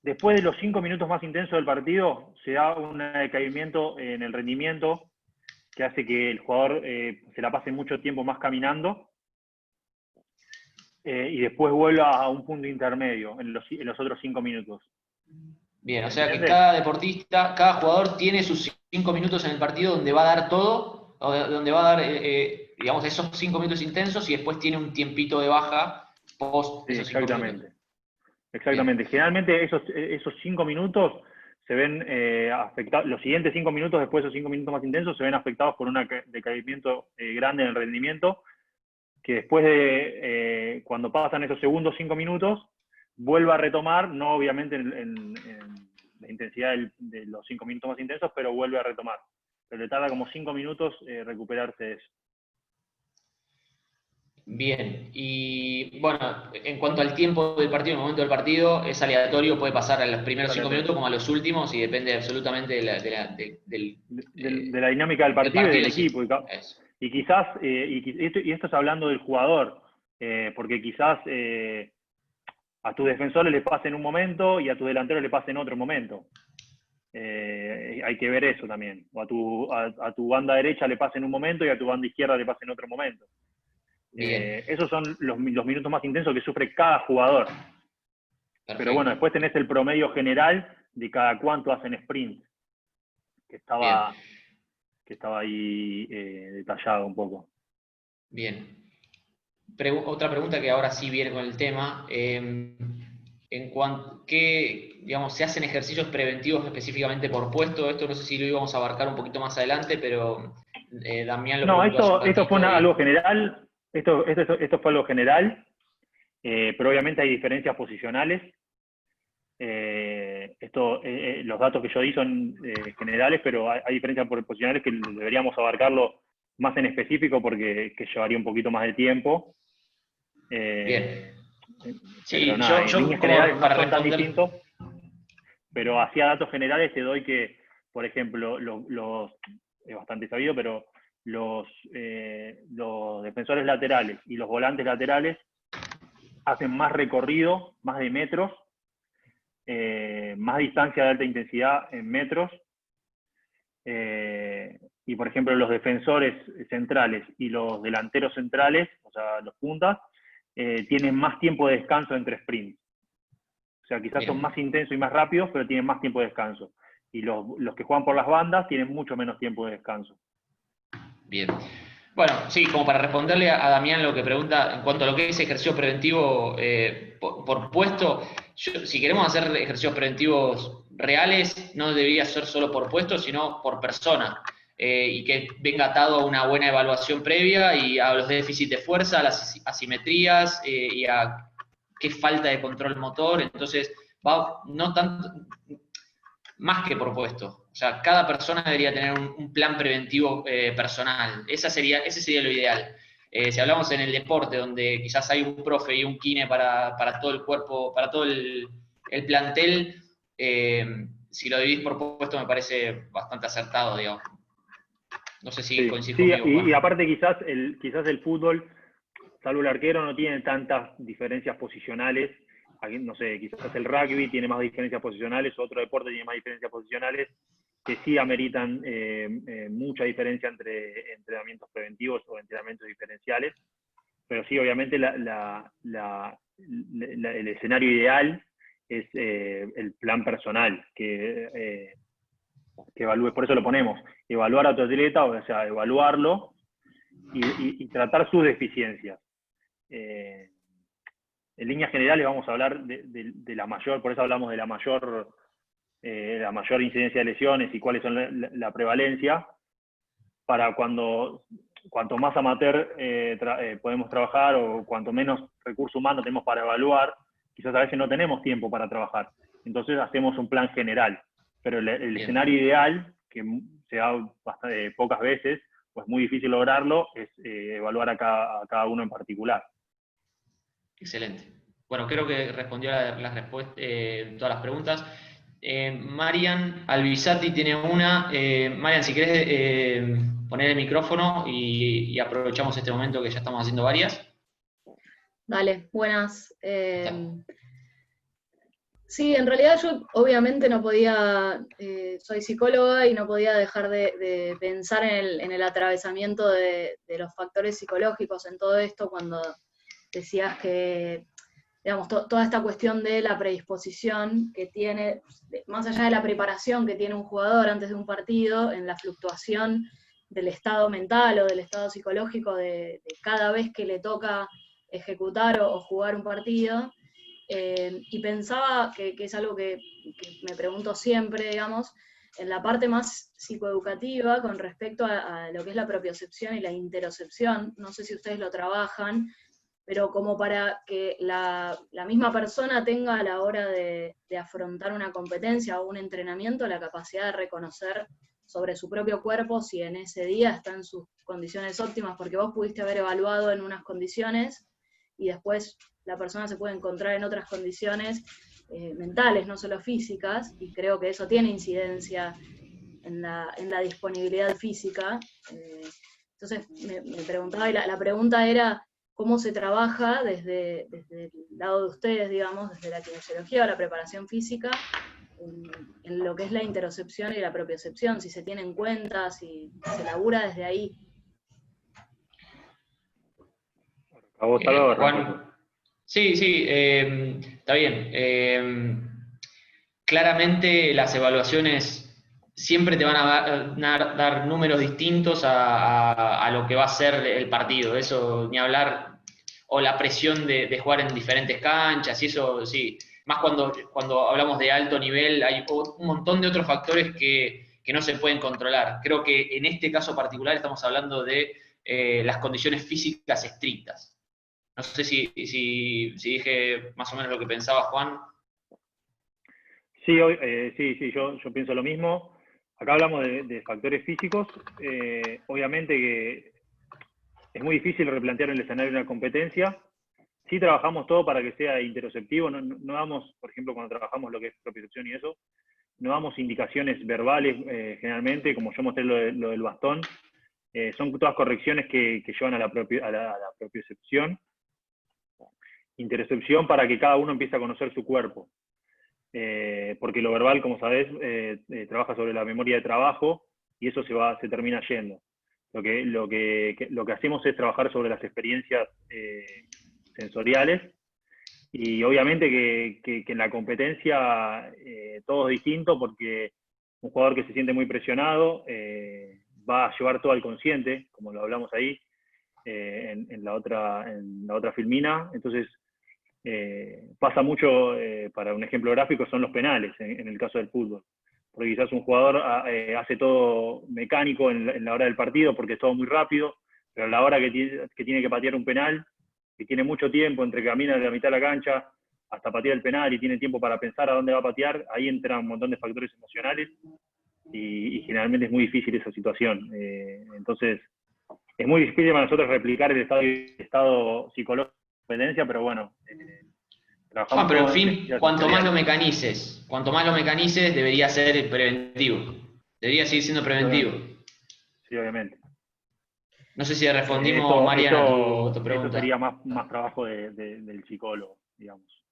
después de los 5 minutos más intensos del partido se da un decaimiento en el rendimiento que hace que el jugador se la pase mucho tiempo más caminando y después vuelva a un punto intermedio en los otros 5 minutos. Bien, o sea que ¿Entiendes? cada deportista, cada jugador tiene sus 5 minutos en el partido donde va a dar todo, donde va a dar, digamos, esos 5 minutos intensos y después tiene un tiempito de baja post Sí, esos 5 minutos. exactamente. Exactamente. Bien. Generalmente esos 5 minutos se ven afectados, los siguientes 5 minutos después de esos 5 minutos más intensos se ven afectados por un decaimiento grande en el rendimiento, que después de cuando pasan esos segundos 5 minutos, vuelve a retomar, no obviamente en la intensidad de los 5 minutos más intensos, pero vuelve a retomar. Pero le tarda como 5 minutos recuperarse de eso. Bien, y bueno, en cuanto al tiempo del partido, en el momento del partido, es aleatorio, puede pasar a los primeros 5 minutos como a los últimos y depende absolutamente de la dinámica del partido y del sí. equipo. Y quizás, y esto es hablando del jugador, porque quizás a tus defensores les pasa en un momento y a tus delanteros les pasa en otro momento. Hay que ver eso también. O a tu banda derecha le pasa en un momento y a tu banda izquierda le pasa en otro momento. Esos son los minutos más intensos que sufre cada jugador. Perfecto. Pero bueno, después tenés el promedio general de cada cuánto hacen sprint, que estaba ahí detallado un poco. Bien. Otra pregunta que ahora sí viene con el tema. En cuanto que, digamos, se hacen ejercicios preventivos específicamente por puesto, esto no sé si lo íbamos a abarcar un poquito más adelante, pero Damián lo preguntó. No, esto fue algo general. Esto fue algo general, pero obviamente hay diferencias posicionales. Los datos que yo di son generales, pero hay diferencias posicionales que deberíamos abarcarlo más en específico porque llevaría un poquito más de tiempo. Bien. Sí, pero nada, en líneas generales no son tan distintos, pero hacia datos generales te doy que, por ejemplo, es bastante sabido, pero los defensores laterales y los volantes laterales hacen más recorrido, más de metros, más distancia de alta intensidad en metros, y por ejemplo los defensores centrales y los delanteros centrales, o sea, los puntas, tienen más tiempo de descanso entre sprints. O sea, quizás son más intensos y más rápidos, pero tienen más tiempo de descanso. Y los que juegan por las bandas tienen mucho menos tiempo de descanso. Bien. Bueno, sí, como para responderle a Damián lo que pregunta en cuanto a lo que es ejercicio preventivo por puesto, si queremos hacer ejercicios preventivos reales, no debería ser solo por puesto, sino por persona. Y que venga atado a una buena evaluación previa y a los déficits de fuerza, a las asimetrías y a qué falta de control motor. Entonces, no tanto, más que por puesto. O sea, cada persona debería tener un plan preventivo personal. Ese sería lo ideal. Si hablamos en el deporte, donde quizás hay un profe y un kine para todo el cuerpo, para todo el plantel, si lo dividís por puesto me parece bastante acertado, digamos. No sé si coincidís conmigo, Juan. Y aparte quizás el fútbol, salvo el arquero, no tiene tantas diferencias posicionales. Aquí, no sé, quizás el rugby tiene más diferencias posicionales, otro deporte tiene más diferencias posicionales, que sí ameritan mucha diferencia entre entrenamientos preventivos o entrenamientos diferenciales. Pero sí, obviamente el escenario ideal es el plan personal, que evalúe, por eso lo ponemos, evaluar a tu atleta, o sea, evaluarlo y tratar sus deficiencias. En líneas generales vamos a hablar de la mayor, por eso hablamos de la mayor incidencia de lesiones y cuáles son la prevalencia, para cuanto más amateur podemos trabajar o cuanto menos recurso humano tenemos para evaluar, quizás a veces no tenemos tiempo para trabajar. Entonces hacemos un plan general. Pero el escenario ideal, que se da bastante, pocas veces, pues muy difícil lograrlo, es evaluar a cada uno en particular. Excelente. Bueno, creo que respondió todas las preguntas. Marian Albisati tiene una. Marian, si querés poner el micrófono y aprovechamos este momento que ya estamos haciendo varias. Dale, buenas. Sí, en realidad yo obviamente no podía, soy psicóloga y no podía dejar de pensar en el atravesamiento de los factores psicológicos en todo esto cuando decías que, digamos, toda esta cuestión de la predisposición que tiene, más allá de la preparación que tiene un jugador antes de un partido, en la fluctuación del estado mental o del estado psicológico de cada vez que le toca ejecutar o jugar un partido. Y pensaba que es algo que me pregunto siempre, digamos, en la parte más psicoeducativa con respecto a lo que es la propiocepción y la interocepción. No sé si ustedes lo trabajan, pero como para que la misma persona tenga a la hora de afrontar una competencia o un entrenamiento la capacidad de reconocer sobre su propio cuerpo si en ese día está en sus condiciones óptimas, porque vos pudiste haber evaluado en unas condiciones y después la persona se puede encontrar en otras condiciones mentales, no solo físicas, y creo que eso tiene incidencia en la disponibilidad física. Entonces me preguntaba, y la pregunta era, ¿cómo se trabaja desde el lado de ustedes, digamos, desde la kinesiología o la preparación física, en lo que es la interocepción y la propiocepción? Si se tiene en cuenta, si se labura desde ahí. A vos, Salvador. Juan. Sí, está bien. Claramente las evaluaciones siempre te van a dar números distintos a lo que va a ser el partido. Eso ni hablar, o la presión de jugar en diferentes canchas, y eso sí. Más cuando hablamos de alto nivel, hay un montón de otros factores que no se pueden controlar. Creo que en este caso particular estamos hablando de las condiciones físicas estrictas. No sé si dije más o menos lo que pensaba Juan. Sí, yo pienso lo mismo. Acá hablamos de factores físicos. Obviamente que es muy difícil replantear el escenario de una competencia. Sí trabajamos todo para que sea interoceptivo. No damos, por ejemplo, cuando trabajamos lo que es propiocepción y eso, no damos indicaciones verbales generalmente, como yo mostré lo del bastón. Son todas correcciones que llevan a la propiocepción. Interocepción para que cada uno empiece a conocer su cuerpo. Porque lo verbal, como sabés, trabaja sobre la memoria de trabajo y eso se termina yendo. Lo que hacemos es trabajar sobre las experiencias sensoriales y obviamente que en la competencia todo es distinto porque un jugador que se siente muy presionado va a llevar todo al consciente, como lo hablamos ahí en la otra filmina. Entonces pasa mucho, para un ejemplo gráfico, son los penales en el caso del fútbol. Porque quizás un jugador hace todo mecánico en la hora del partido porque es todo muy rápido, pero a la hora que tiene que patear un penal, que tiene mucho tiempo entre que camina de la mitad de la cancha hasta patear el penal y tiene tiempo para pensar a dónde va a patear, ahí entran un montón de factores emocionales y generalmente es muy difícil esa situación. Entonces, es muy difícil para nosotros replicar el estado psicológico de dependencia, pero bueno, trabajamos Pero en con fin, necesidades cuanto más sensoriales. lo mecanices, debería ser preventivo. Debería seguir siendo Sí, preventivo. obviamente. Sí, obviamente. No sé si respondimos, Eso, Mariana, a tu eso pregunta. sería más trabajo del psicólogo, digamos.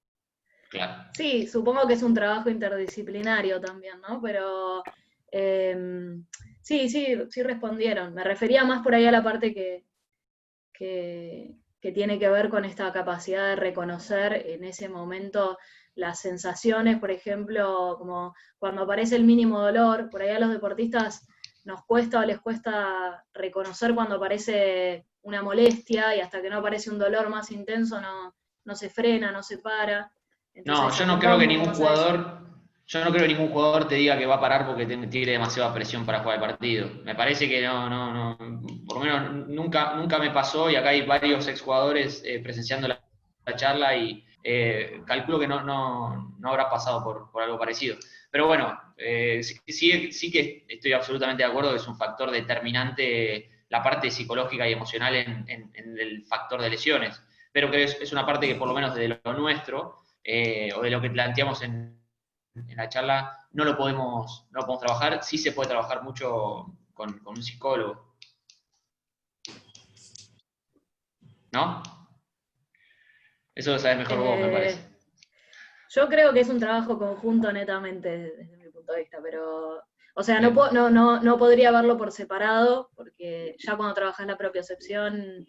Claro. Sí, supongo que es un trabajo interdisciplinario también, ¿no? Pero sí respondieron. Me refería más por ahí a la parte que tiene que ver con esta capacidad de reconocer en ese momento las sensaciones, por ejemplo, como cuando aparece el mínimo dolor, por ahí a los deportistas nos cuesta o les cuesta reconocer cuando aparece una molestia y hasta que no aparece un dolor más intenso no se frena, no se para. No, Entonces yo no creo que apuntaba un poco más a eso. ningún jugador te diga que va a parar porque tiene demasiada presión para jugar el partido. Me parece que no, por lo menos nunca me pasó y acá hay varios exjugadores presenciando la charla y calculo que no habrá pasado por algo parecido. Pero bueno, sí que estoy absolutamente de acuerdo que es un factor determinante la parte psicológica y emocional en el factor de lesiones. Pero que es una parte que por lo menos de lo nuestro o de lo que planteamos en la charla, no lo podemos trabajar. Sí se puede trabajar mucho con un psicólogo. ¿No? Eso lo sabes mejor vos, me parece. Yo creo que es un trabajo conjunto netamente desde mi punto de vista, pero, o sea, Bien. no podría verlo por separado, porque ya cuando trabajas la propiocepción,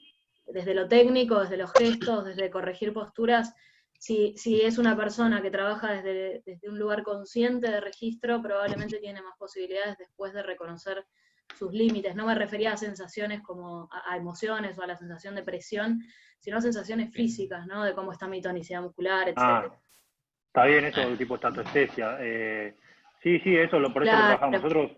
desde lo técnico, desde los gestos, desde corregir posturas, si es una persona que trabaja desde un lugar consciente de registro, probablemente tiene más posibilidades después de reconocer sus límites. No me refería a sensaciones como a emociones o a la sensación de presión, sino a sensaciones Bien. físicas, ¿no? De cómo está mi tonicidad muscular, Ah, etcétera. está bien eso, tipo estatoestesia. Sí, eso por eso lo Claro, trabajamos nosotros,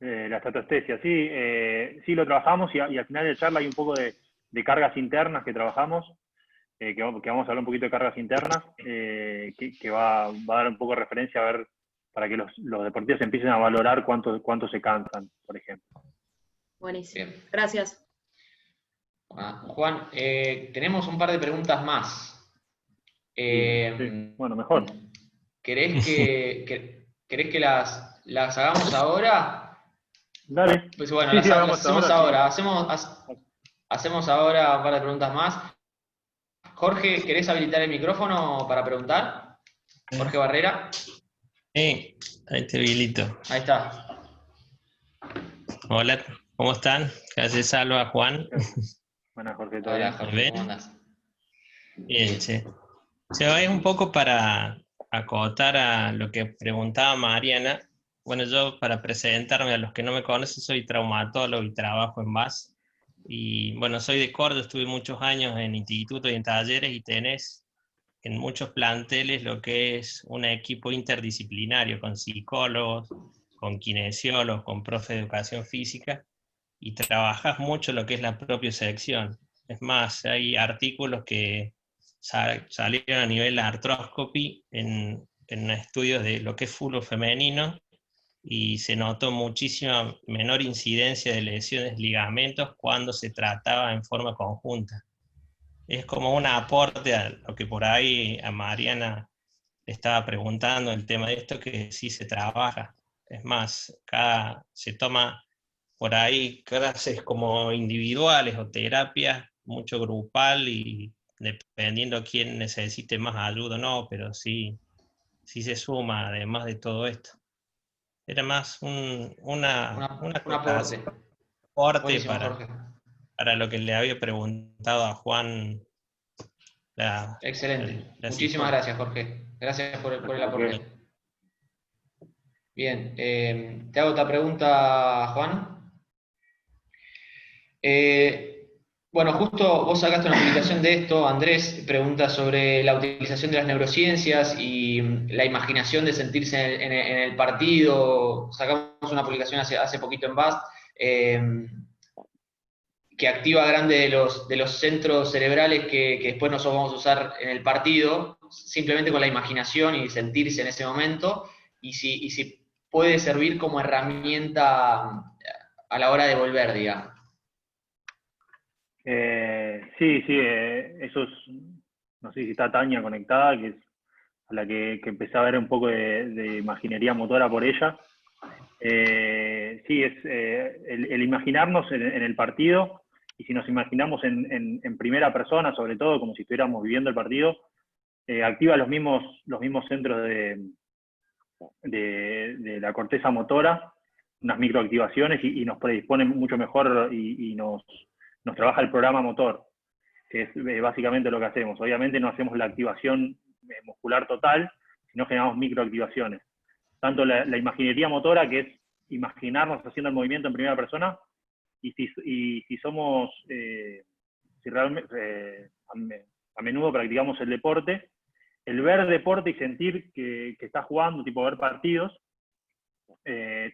la estatoestesia. Sí lo trabajamos y al final de la charla hay un poco de cargas internas que trabajamos, que vamos a hablar un poquito de cargas internas, que va a dar un poco de referencia a ver, para que los deportistas empiecen a valorar cuánto se cansan, por ejemplo. buenísimo. Bien. Gracias. Juan, tenemos un par de preguntas más. Sí, bueno, mejor. ¿Querés que las hagamos ahora? Dale. Pues bueno, Sí, las hagamos hacemos ahora, sí. ahora. Hacemos ahora un par de preguntas más. Jorge, ¿querés habilitar el micrófono para preguntar? Jorge Barrera. Sí, ahí te habilito. Ahí está. Hola, ¿cómo están? Gracias, Salva, Juan. Buenas, Jorge, ¿todo Hola, bien? ¿Me Jorge, ¿cómo ven? andás? Bien, sí. Se va un poco para acotar a lo que preguntaba Mariana. Bueno, yo para presentarme a los que no me conocen, soy traumatólogo y trabajo en VAS. Y bueno, soy de Córdoba, estuve muchos años en institutos y en talleres y tenés en muchos planteles lo que es un equipo interdisciplinario con psicólogos, con kinesiólogos, con profe de educación física y trabajas mucho lo que es la propia sección. Es más, hay artículos que salieron a nivel arthroscopy en estudios de lo que es fútbol femenino y se notó muchísima menor incidencia de lesiones de ligamentos cuando se trataba en forma conjunta. Es como un aporte a lo que por ahí a Mariana le estaba preguntando, el tema de esto que sí se trabaja. Es más, se toma por ahí clases como individuales o terapias, mucho grupal y dependiendo quién necesite más ayuda o no, pero sí se suma además de todo esto. Era más una Un aporte. aporte Buenísimo, Jorge. para lo que le había preguntado a Juan la, Excelente. la Muchísimas psicóloga. gracias, Jorge. Gracias por el aporte. Jorge. Bien, te hago otra pregunta, Juan. Eh, Bueno, justo vos sacaste una publicación de esto, Andrés, pregunta sobre la utilización de las neurociencias y la imaginación de sentirse en el partido. Sacamos una publicación hace poquito en BAST, que activa grande de los centros cerebrales que después nosotros vamos a usar en el partido, simplemente con la imaginación y sentirse en ese momento, y si puede servir como herramienta a la hora de volver, digamos. Sí, eso es, no sé si está Tania conectada, que es a la que empecé a ver un poco de imaginería motora por ella. Sí, es el imaginarnos en el partido, y si nos imaginamos en primera persona, sobre todo, como si estuviéramos viviendo el partido, activa los mismos centros de la corteza motora, unas microactivaciones, y nos predispone mucho mejor y nos trabaja el programa motor, que es básicamente lo que hacemos. Obviamente no hacemos la activación muscular total, sino generamos microactivaciones. Tanto la imaginería motora, que es imaginarnos haciendo el movimiento en primera persona, y si somos, si realmente, a menudo practicamos el deporte, el ver deporte y sentir que estás jugando, tipo ver partidos,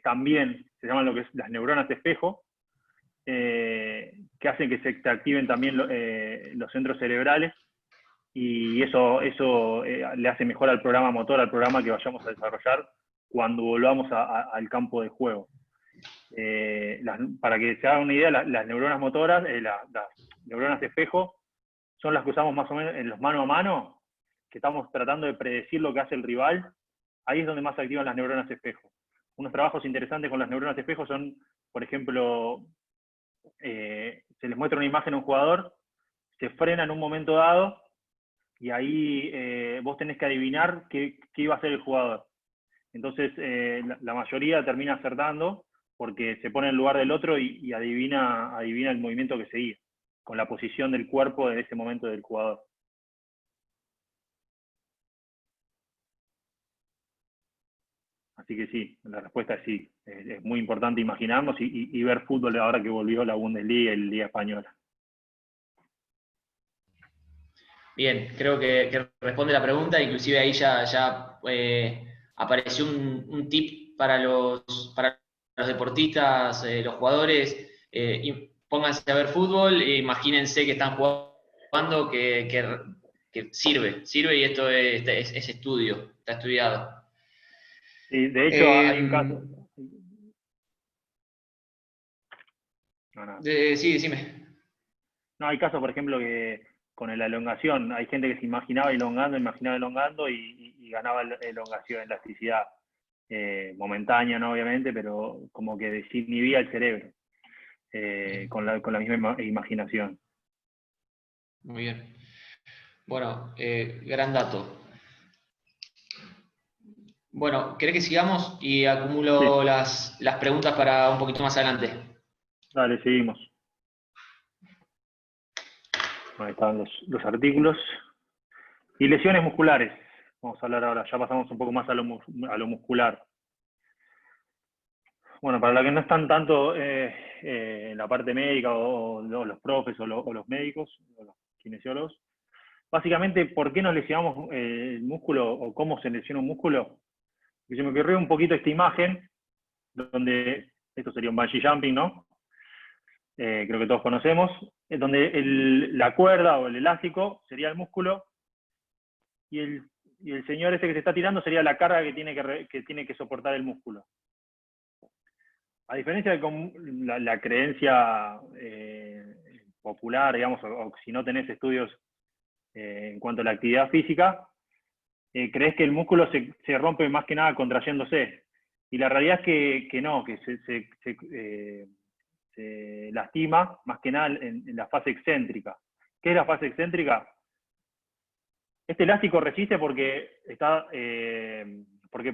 también se llaman lo que es las neuronas de espejo, que hacen que se activen también los centros cerebrales, y eso le hace mejor al programa motor, al programa que vayamos a desarrollar cuando volvamos al campo de juego. Para que se hagan una idea, las neuronas motoras, las neuronas de espejo, son las que usamos más o menos en los mano a mano, que estamos tratando de predecir lo que hace el rival. Ahí es donde más se activan las neuronas de espejo. Unos trabajos interesantes con las neuronas de espejo son, por ejemplo, se les muestra una imagen a un jugador, se frena en un momento dado, y ahí vos tenés que adivinar qué iba a hacer el jugador. Entonces, la mayoría termina acertando, porque se pone en el lugar del otro y adivina el movimiento que seguía, con la posición del cuerpo en ese momento del jugador. Así que sí, la respuesta es sí. Es muy importante imaginarnos y ver fútbol ahora que volvió la Bundesliga y la Liga Española. Bien, creo que responde la pregunta, inclusive ahí ya apareció un tip para los deportistas, los jugadores, y pónganse a ver fútbol e imagínense que están jugando, que sirve y esto es estudio, está estudiado. Sí, de hecho hay un caso... Sí, decime. No, hay casos, por ejemplo, que con la elongación, hay gente que se imaginaba elongando y ganaba elongación, elasticidad momentánea, ¿no? Obviamente, pero como que desinhibía el cerebro con la misma imaginación. Muy bien. Bueno, gran dato. Bueno, ¿querés que sigamos? Y acumulo Sí. las preguntas para un poquito más adelante. Dale, seguimos. Ahí están los artículos. Y lesiones musculares. Vamos a hablar ahora, ya pasamos un poco más a lo muscular. Bueno, para los que no están tanto en la parte médica, o los profes, o los médicos, o los kinesiólogos, básicamente, ¿por qué nos lesionamos el músculo, o cómo se lesiona un músculo? Y se me ocurrió un poquito esta imagen, donde esto sería un bungee jumping, ¿no? Creo que todos conocemos, donde la cuerda o el elástico sería el músculo, y el señor ese que se está tirando sería la carga que tiene que soportar el músculo. A diferencia de la creencia popular, digamos, o si no tenés estudios en cuanto a la actividad física, crees que el músculo se rompe más que nada contrayéndose. Y la realidad es que no, que se lastima más que nada en la fase excéntrica. ¿Qué es la fase excéntrica? Este elástico resiste porque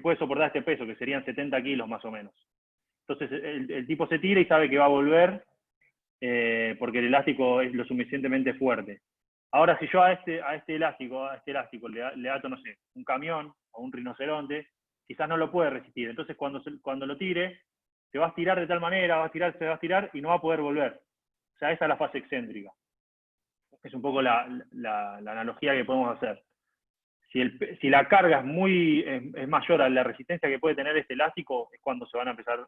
puede soportar este peso, que serían 70 kilos más o menos. Entonces el tipo se tira y sabe que va a volver porque el elástico es lo suficientemente fuerte. Ahora, si yo a este elástico le ato, no sé, un camión o un rinoceronte, quizás no lo puede resistir. Entonces cuando lo tire, se va a estirar de tal manera, se va a estirar y no va a poder volver. O sea, esa es la fase excéntrica. es un poco la analogía que podemos hacer. Si la carga es mayor a la resistencia que puede tener este elástico, es cuando se van a empezar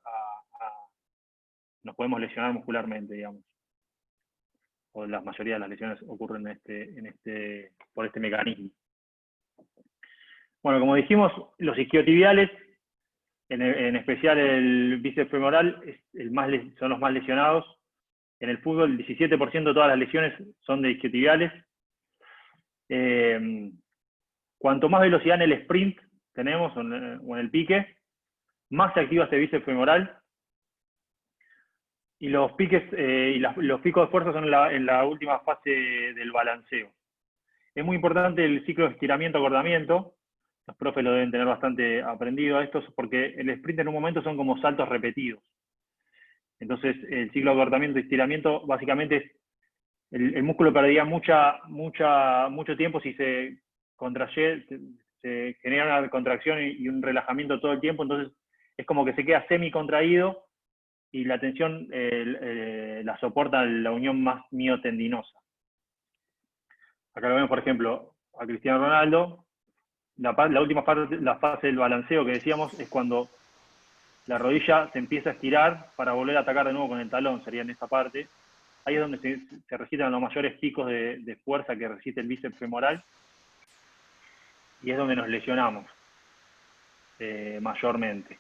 nos podemos lesionar muscularmente, digamos. O la mayoría de las lesiones ocurren por este mecanismo. Bueno, como dijimos, los isquiotibiales, en especial el bíceps femoral, son los más lesionados. En el fútbol, el 17% de todas las lesiones son de isquiotibiales. Cuanto más velocidad en el sprint tenemos, o en el pique, más se activa este bíceps femoral. Y los piques los picos de fuerza son en la última fase del balanceo. Es muy importante el ciclo de estiramiento-acortamiento. Los profes lo deben tener bastante aprendido a esto, porque el sprint en un momento son como saltos repetidos. Entonces, el ciclo de acortamiento y estiramiento básicamente es el músculo perdería mucho tiempo si se genera una contracción y un relajamiento todo el tiempo, entonces es como que se queda semi-contraído y la tensión la soporta la unión más miotendinosa. Acá lo vemos, por ejemplo, a Cristiano Ronaldo. La última fase, la fase del balanceo que decíamos, es cuando la rodilla se empieza a estirar para volver a atacar de nuevo con el talón, sería en esa parte. Ahí es donde se registran los mayores picos de fuerza que resiste el bíceps femoral, y es donde nos lesionamos mayormente.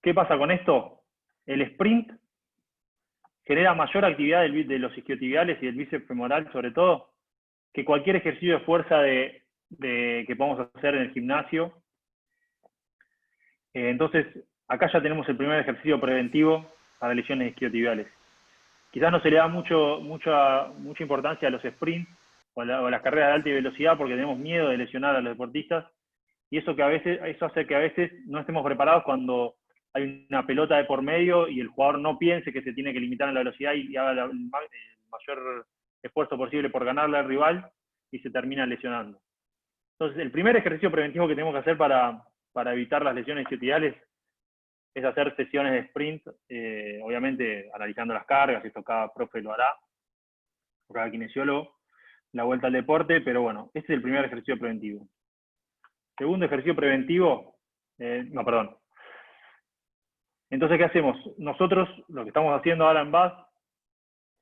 ¿Qué pasa con esto? El sprint genera mayor actividad de los isquiotibiales y del bíceps femoral, sobre todo, que cualquier ejercicio de fuerza que podamos hacer en el gimnasio. Entonces, acá ya tenemos el primer ejercicio preventivo para lesiones isquiotibiales. Quizás no se le da mucha importancia a los sprints o a las carreras de alta velocidad porque tenemos miedo de lesionar a los deportistas, y eso hace que a veces no estemos preparados cuando hay una pelota de por medio y el jugador no piense que se tiene que limitar en la velocidad y haga el mayor esfuerzo posible por ganarle al rival y se termina lesionando. Entonces, el primer ejercicio preventivo que tenemos que hacer para evitar las lesiones isquiotibiales es hacer sesiones de sprint, obviamente analizando las cargas, esto cada profe lo hará, o cada kinesiólogo, la vuelta al deporte, pero bueno, este es el primer ejercicio preventivo. Segundo ejercicio preventivo, Entonces, ¿qué hacemos? Nosotros, lo que estamos haciendo ahora en BAS,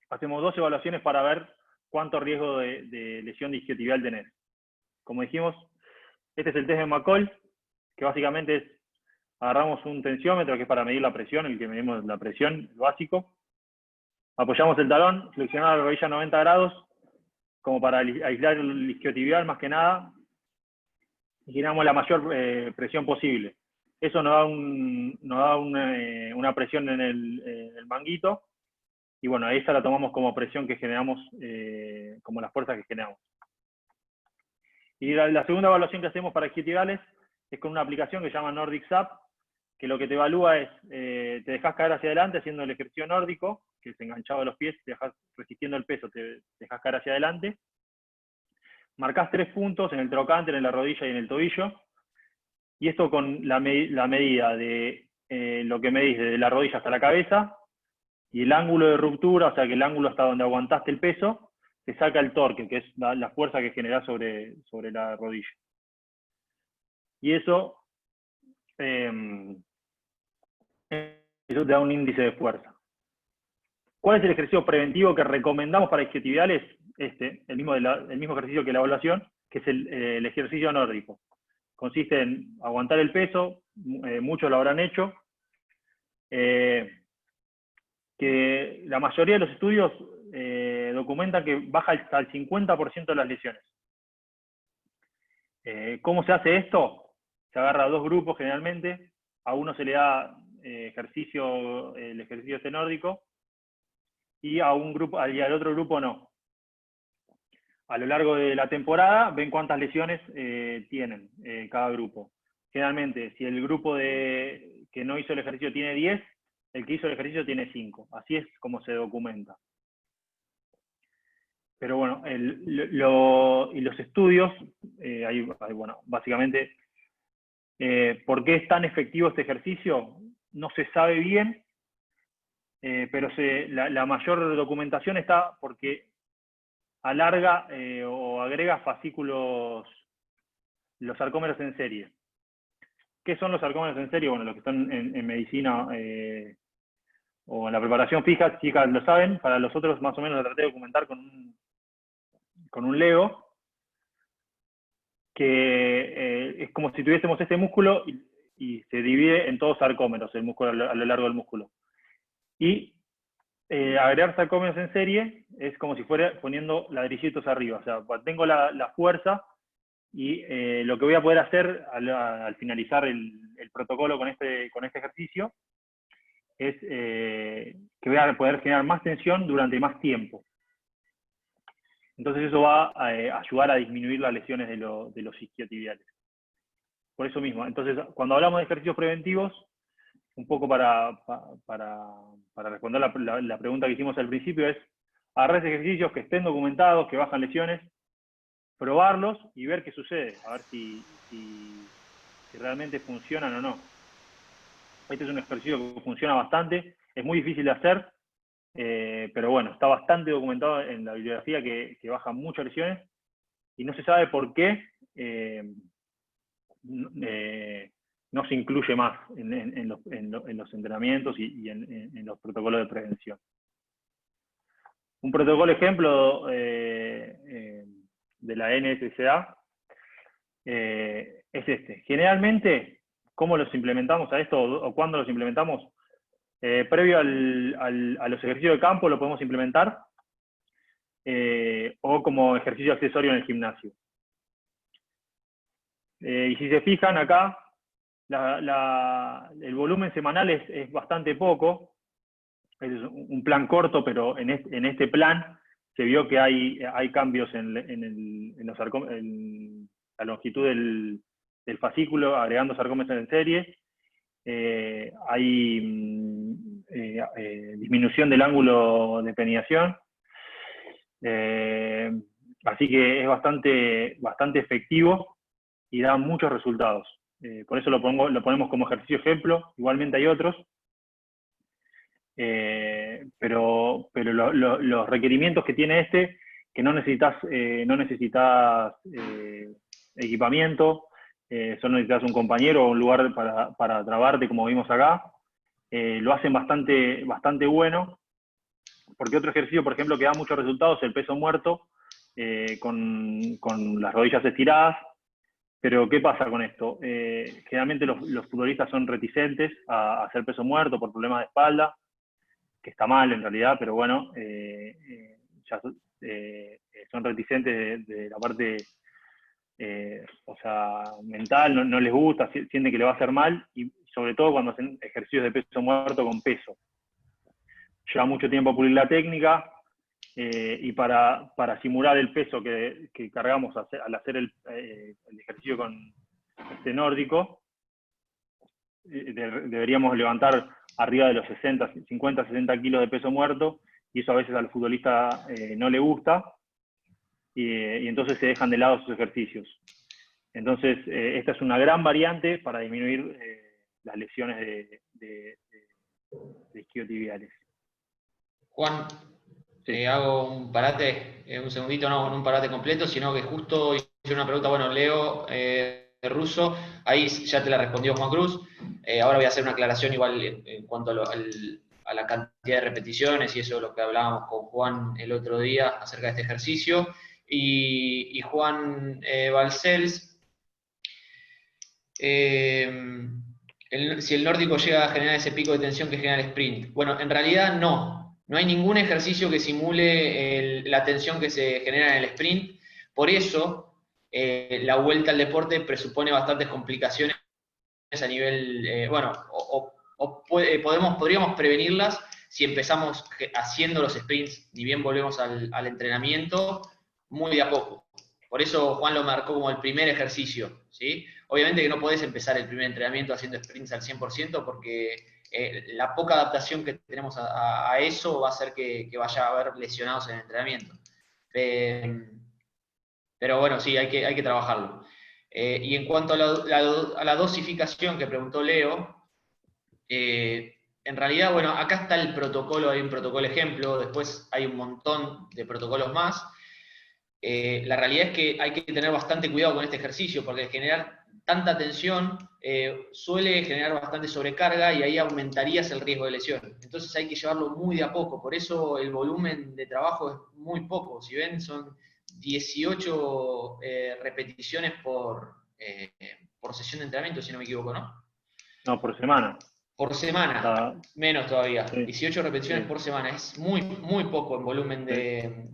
hacemos 2 evaluaciones para ver cuánto riesgo de lesión de isquiotibial tenés. Como dijimos, este es el test de McCall, que básicamente es, agarramos un tensiómetro, que es para medir la presión, el que medimos la presión, el básico. Apoyamos el talón, flexionamos la rodilla a 90 grados, como para aislar el isquiotibial más que nada, y generamos la mayor presión posible. Eso nos da una presión en el manguito, y bueno, esa la tomamos como presión que generamos, como las fuerzas que generamos. Y la segunda evaluación que hacemos para isquiotibiales es con una aplicación que se llama Nordic SAP, que lo que te evalúa es, te dejas caer hacia adelante haciendo el ejercicio nórdico, que es enganchado a los pies, te dejas resistiendo el peso, te dejas caer hacia adelante. Marcás 3 puntos en el trocánter, en la rodilla y en el tobillo, y esto con la medida de lo que medís desde la rodilla hasta la cabeza, y el ángulo de ruptura, o sea que el ángulo hasta donde aguantaste el peso, te saca el torque, que es la fuerza que generás sobre la rodilla. Y eso te da un índice de fuerza. ¿Cuál es el ejercicio preventivo que recomendamos para isquiotibiales? El mismo ejercicio que la evaluación, que es el ejercicio nórdico. Consiste en aguantar el peso, muchos lo habrán hecho, que la mayoría de los estudios documentan que baja hasta el 50% de las lesiones. ¿Cómo se hace esto? Se agarra a 2 grupos generalmente, a uno se le da el ejercicio nórdico, y al otro grupo no. A lo largo de la temporada ven cuántas lesiones tienen cada grupo. Generalmente, si el grupo que no hizo el ejercicio tiene 10, el que hizo el ejercicio tiene 5. Así es como se documenta. Pero bueno, y los estudios, bueno, básicamente, ¿por qué es tan efectivo este ejercicio? No se sabe bien. pero la mayor documentación está porque alarga o agrega fascículos, los sarcómeros en serie. ¿Qué son los sarcómeros en serie? Bueno, los que están en medicina o en la preparación fija, chicas lo saben. Para los otros, más o menos, lo traté de documentar con un Lego, que es como si tuviésemos este músculo y se divide en todos sarcómeros, el músculo a lo largo del músculo. Y agregar sarcómeros en serie es como si fuera poniendo ladrillitos arriba. O sea, tengo la fuerza y lo que voy a poder hacer al finalizar el protocolo con este ejercicio es que voy a poder generar más tensión durante más tiempo. Entonces eso va a ayudar a disminuir las lesiones de los isquiotibiales. Por eso mismo. Entonces, cuando hablamos de ejercicios preventivos, un poco para responder la pregunta que hicimos al principio, es agarrar ejercicios que estén documentados, que bajan lesiones, probarlos y ver qué sucede, a ver si realmente funcionan o no. Este es un ejercicio que funciona bastante, es muy difícil de hacer, pero bueno, está bastante documentado en la bibliografía que baja muchas lesiones, y no se sabe por qué no se incluye más en los entrenamientos y en los protocolos de prevención. Un protocolo ejemplo de la NSCA es este. Generalmente, ¿cómo los implementamos a esto o cuándo los implementamos? Previo a los ejercicios de campo lo podemos implementar o como ejercicio accesorio en el gimnasio. Y si se fijan acá, el volumen semanal es bastante poco. Es un plan corto, pero en este plan se vio que hay cambios en la longitud del fascículo, agregando sarcómeros en serie. Hay disminución del ángulo de penetración. Así que es bastante efectivo y da muchos resultados. Por eso lo ponemos como ejercicio ejemplo. Igualmente hay otros. Pero los requerimientos que tiene que no necesitas equipamiento, solo necesitas un compañero o un lugar para trabarte, como vimos acá, lo hacen bastante bueno, porque otro ejercicio, por ejemplo, que da muchos resultados es el peso muerto, con las rodillas estiradas. Pero ¿qué pasa con esto? Generalmente los futbolistas son reticentes a hacer peso muerto por problemas de espalda, que está mal en realidad, pero bueno, son reticentes de la parte mental, no les gusta, sienten que le va a hacer mal, y sobre todo cuando hacen ejercicios de peso muerto con peso. Lleva mucho tiempo pulir la técnica, y para simular el peso que cargamos al hacer el ejercicio con este nórdico, deberíamos levantar arriba de los 50, 60 kilos de peso muerto, y eso a veces al futbolista no le gusta, y entonces se dejan de lado esos ejercicios. Entonces, esta es una gran variante para disminuir las lesiones de isquiotibiales. Juan, Sí. hago un parate, un segundito, no un parate completo, sino que justo hice una pregunta, bueno, Leo Russo, ahí ya te la respondió Juan Cruz. Ahora voy a hacer una aclaración igual en cuanto a la cantidad de repeticiones y eso es lo que hablábamos con Juan el otro día acerca de este ejercicio. Y Juan Balcells, si el nórdico llega a generar ese pico de tensión que genera el sprint. Bueno, en realidad no hay ningún ejercicio que simule la tensión que se genera en el sprint. Por eso, la vuelta al deporte presupone bastantes complicaciones a nivel, podríamos prevenirlas si empezamos haciendo los sprints, ni bien volvemos al entrenamiento, muy de a poco. Por eso Juan lo marcó como el primer ejercicio, ¿sí? Obviamente que no podés empezar el primer entrenamiento haciendo sprints al 100% porque la poca adaptación que tenemos a eso va a hacer que vaya a haber lesionados en el entrenamiento. Pero bueno, sí, hay que trabajarlo. Y en cuanto a la dosificación que preguntó Leo, En realidad, bueno, acá está el protocolo, hay un protocolo ejemplo, después hay un montón de protocolos más. La realidad es que hay que tener bastante cuidado con este ejercicio, porque generar tanta tensión suele generar bastante sobrecarga y ahí aumentarías el riesgo de lesión. Entonces hay que llevarlo muy de a poco, por eso el volumen de trabajo es muy poco. Si ven, son 18 repeticiones por sesión de entrenamiento, si no me equivoco, ¿no? No, por semana. Por semana, Cada- menos todavía. sí, 18 repeticiones sí, por semana. Es muy, muy poco en volumen sí.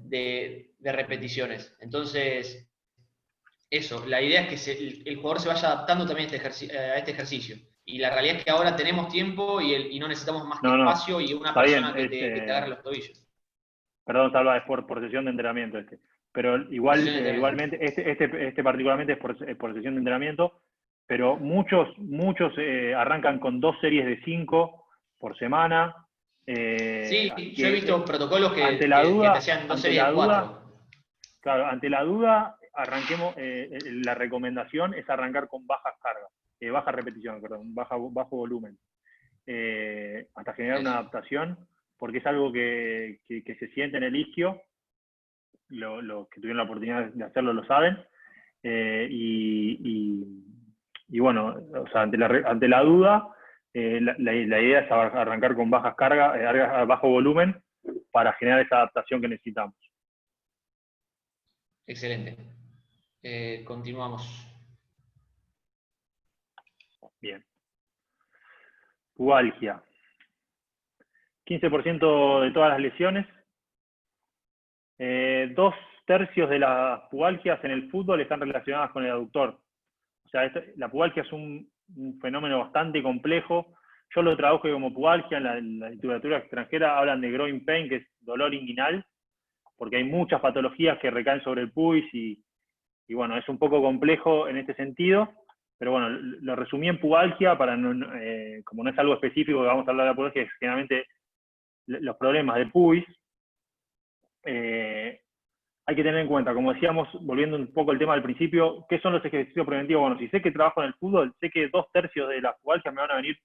de repeticiones. Entonces, eso, la idea es que el jugador se vaya adaptando también a este ejercicio. Y la realidad es que ahora tenemos tiempo y no necesitamos más que No, no, espacio y una está bien. persona que te agarre los tobillos. Perdón, Salva, es por sesión de entrenamiento este. Pero Por sesión de entrenamiento. igualmente, este particularmente es por sesión de entrenamiento, pero muchos Sí, arrancan con 2 series de 5 por semana. yo he visto protocolos Ante la que te duda, hacían dos ante series la de duda, 4. claro, ante la duda, arranquemos, la recomendación es arrancar con bajas cargas, baja repetición, perdón, bajo volumen, hasta generar una adaptación, porque es algo que se siente en el isquio, los que tuvieron la oportunidad de hacerlo lo saben, y bueno, o sea, ante la duda, la idea es arrancar con bajas cargas, a bajo volumen, para generar esa adaptación que necesitamos. Excelente. Continuamos. Bien. Pubalgia. 15% de todas las lesiones. 2/3 de las pubalgias en el fútbol están relacionadas con el aductor. O sea, la pubalgia es un fenómeno bastante complejo. Yo lo trabajo como pubalgia, en la literatura extranjera hablan de groin pain, que es dolor inguinal, porque hay muchas patologías que recaen sobre el pubis y bueno, es un poco complejo en este sentido, pero bueno, lo resumí en pubalgia para como no es algo específico que vamos a hablar de la pubalgia, es generalmente los problemas del pubis. Hay que tener en cuenta, como decíamos, volviendo un poco al tema del principio, ¿qué son los ejercicios preventivos? Bueno, si sé que trabajo en el fútbol, sé que 2/3 de las pubalgias me van a venir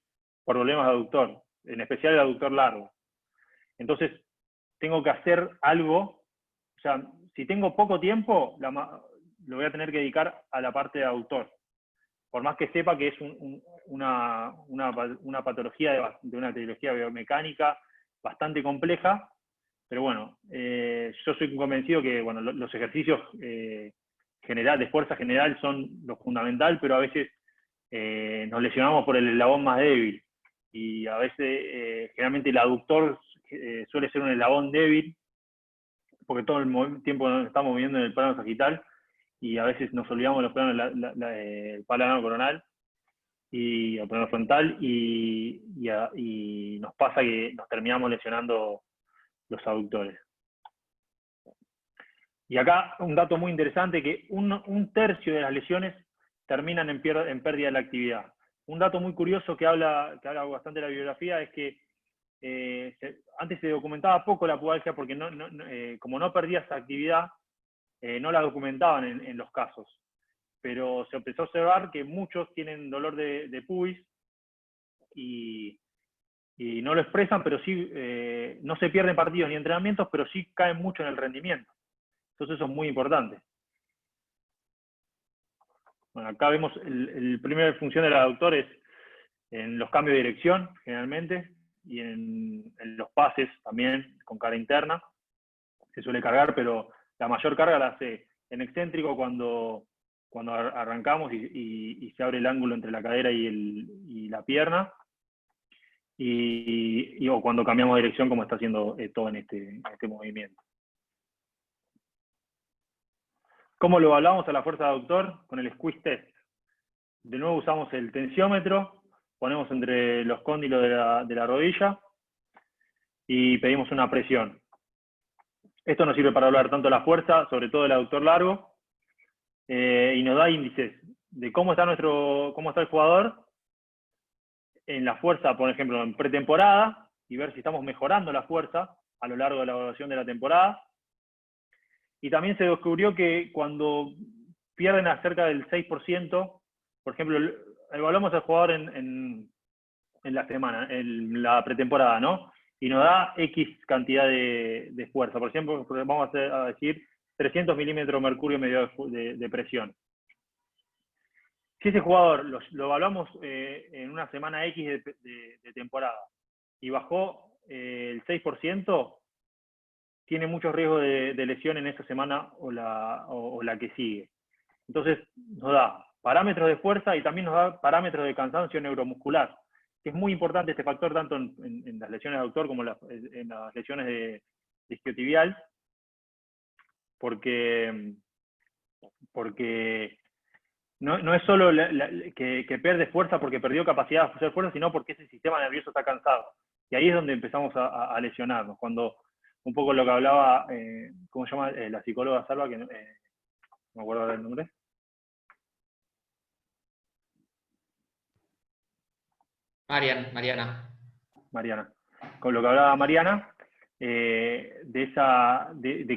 por problemas de aductor, en especial el aductor largo. Entonces, tengo que hacer algo, o sea, si tengo poco tiempo, lo voy a tener que dedicar a la parte de aductor. Por más que sepa que es una patología de una etiología biomecánica bastante compleja, pero bueno, yo soy convencido que bueno, los ejercicios de fuerza general son lo fundamental, pero a veces nos lesionamos por el eslabón más débil. Y a veces, generalmente el aductor suele ser un eslabón débil, porque todo el tiempo nos estamos moviendo en el plano sagital, y a veces nos olvidamos de los planos, el plano coronal y el plano frontal, y nos pasa que nos terminamos lesionando los aductores. Y acá un dato muy interesante, que un 1/3 de las lesiones terminan en pérdida de la actividad. Un dato muy curioso que habla bastante de la bibliografía es que antes se documentaba poco la pubalgia porque como no perdía esa actividad, no la documentaban en los casos. Pero se empezó a observar que muchos tienen dolor de pubis y no lo expresan, pero sí, no se pierden partidos ni entrenamientos, pero sí caen mucho en el rendimiento. Entonces eso es muy importante. Bueno, acá vemos la primera función del aductor es en los cambios de dirección, generalmente, y en los pases también, con carga interna. Se suele cargar, pero la mayor carga la hace en excéntrico cuando arrancamos y se abre el ángulo entre la cadera y la pierna, o cuando cambiamos de dirección, como está haciendo todo en este movimiento. ¿Cómo lo evaluamos a la fuerza de aductor? Con el squeeze test. De nuevo usamos el tensiómetro, ponemos entre los cóndilos de la rodilla y pedimos una presión. Esto nos sirve para hablar tanto de la fuerza, sobre todo del aductor largo, y nos da índices de cómo está el jugador en la fuerza, por ejemplo, en pretemporada, y ver si estamos mejorando la fuerza a lo largo de la evaluación de la temporada. Y también se descubrió que cuando pierden a cerca del 6%, por ejemplo, evaluamos al jugador en en la semana, en la pretemporada, ¿no? Y nos da X cantidad de fuerza. Por ejemplo, vamos a decir 300 milímetros de mercurio medio de presión. Si ese jugador lo evaluamos en una semana X de temporada y bajó el 6%, tiene mucho riesgo de lesión en esa semana o la que sigue. Entonces nos da parámetros de fuerza y también nos da parámetros de cansancio neuromuscular, que es muy importante este factor tanto en las lesiones de aductor como en las lesiones de isquiotibial, porque no es solo que pierde fuerza porque perdió capacidad de hacer fuerza, sino porque ese sistema nervioso está cansado. Y ahí es donde empezamos a lesionarnos, cuando un poco lo que hablaba, ¿cómo se llama? La psicóloga Salva, que no me acuerdo ahora el nombre. Mariana. Con lo que hablaba Mariana, de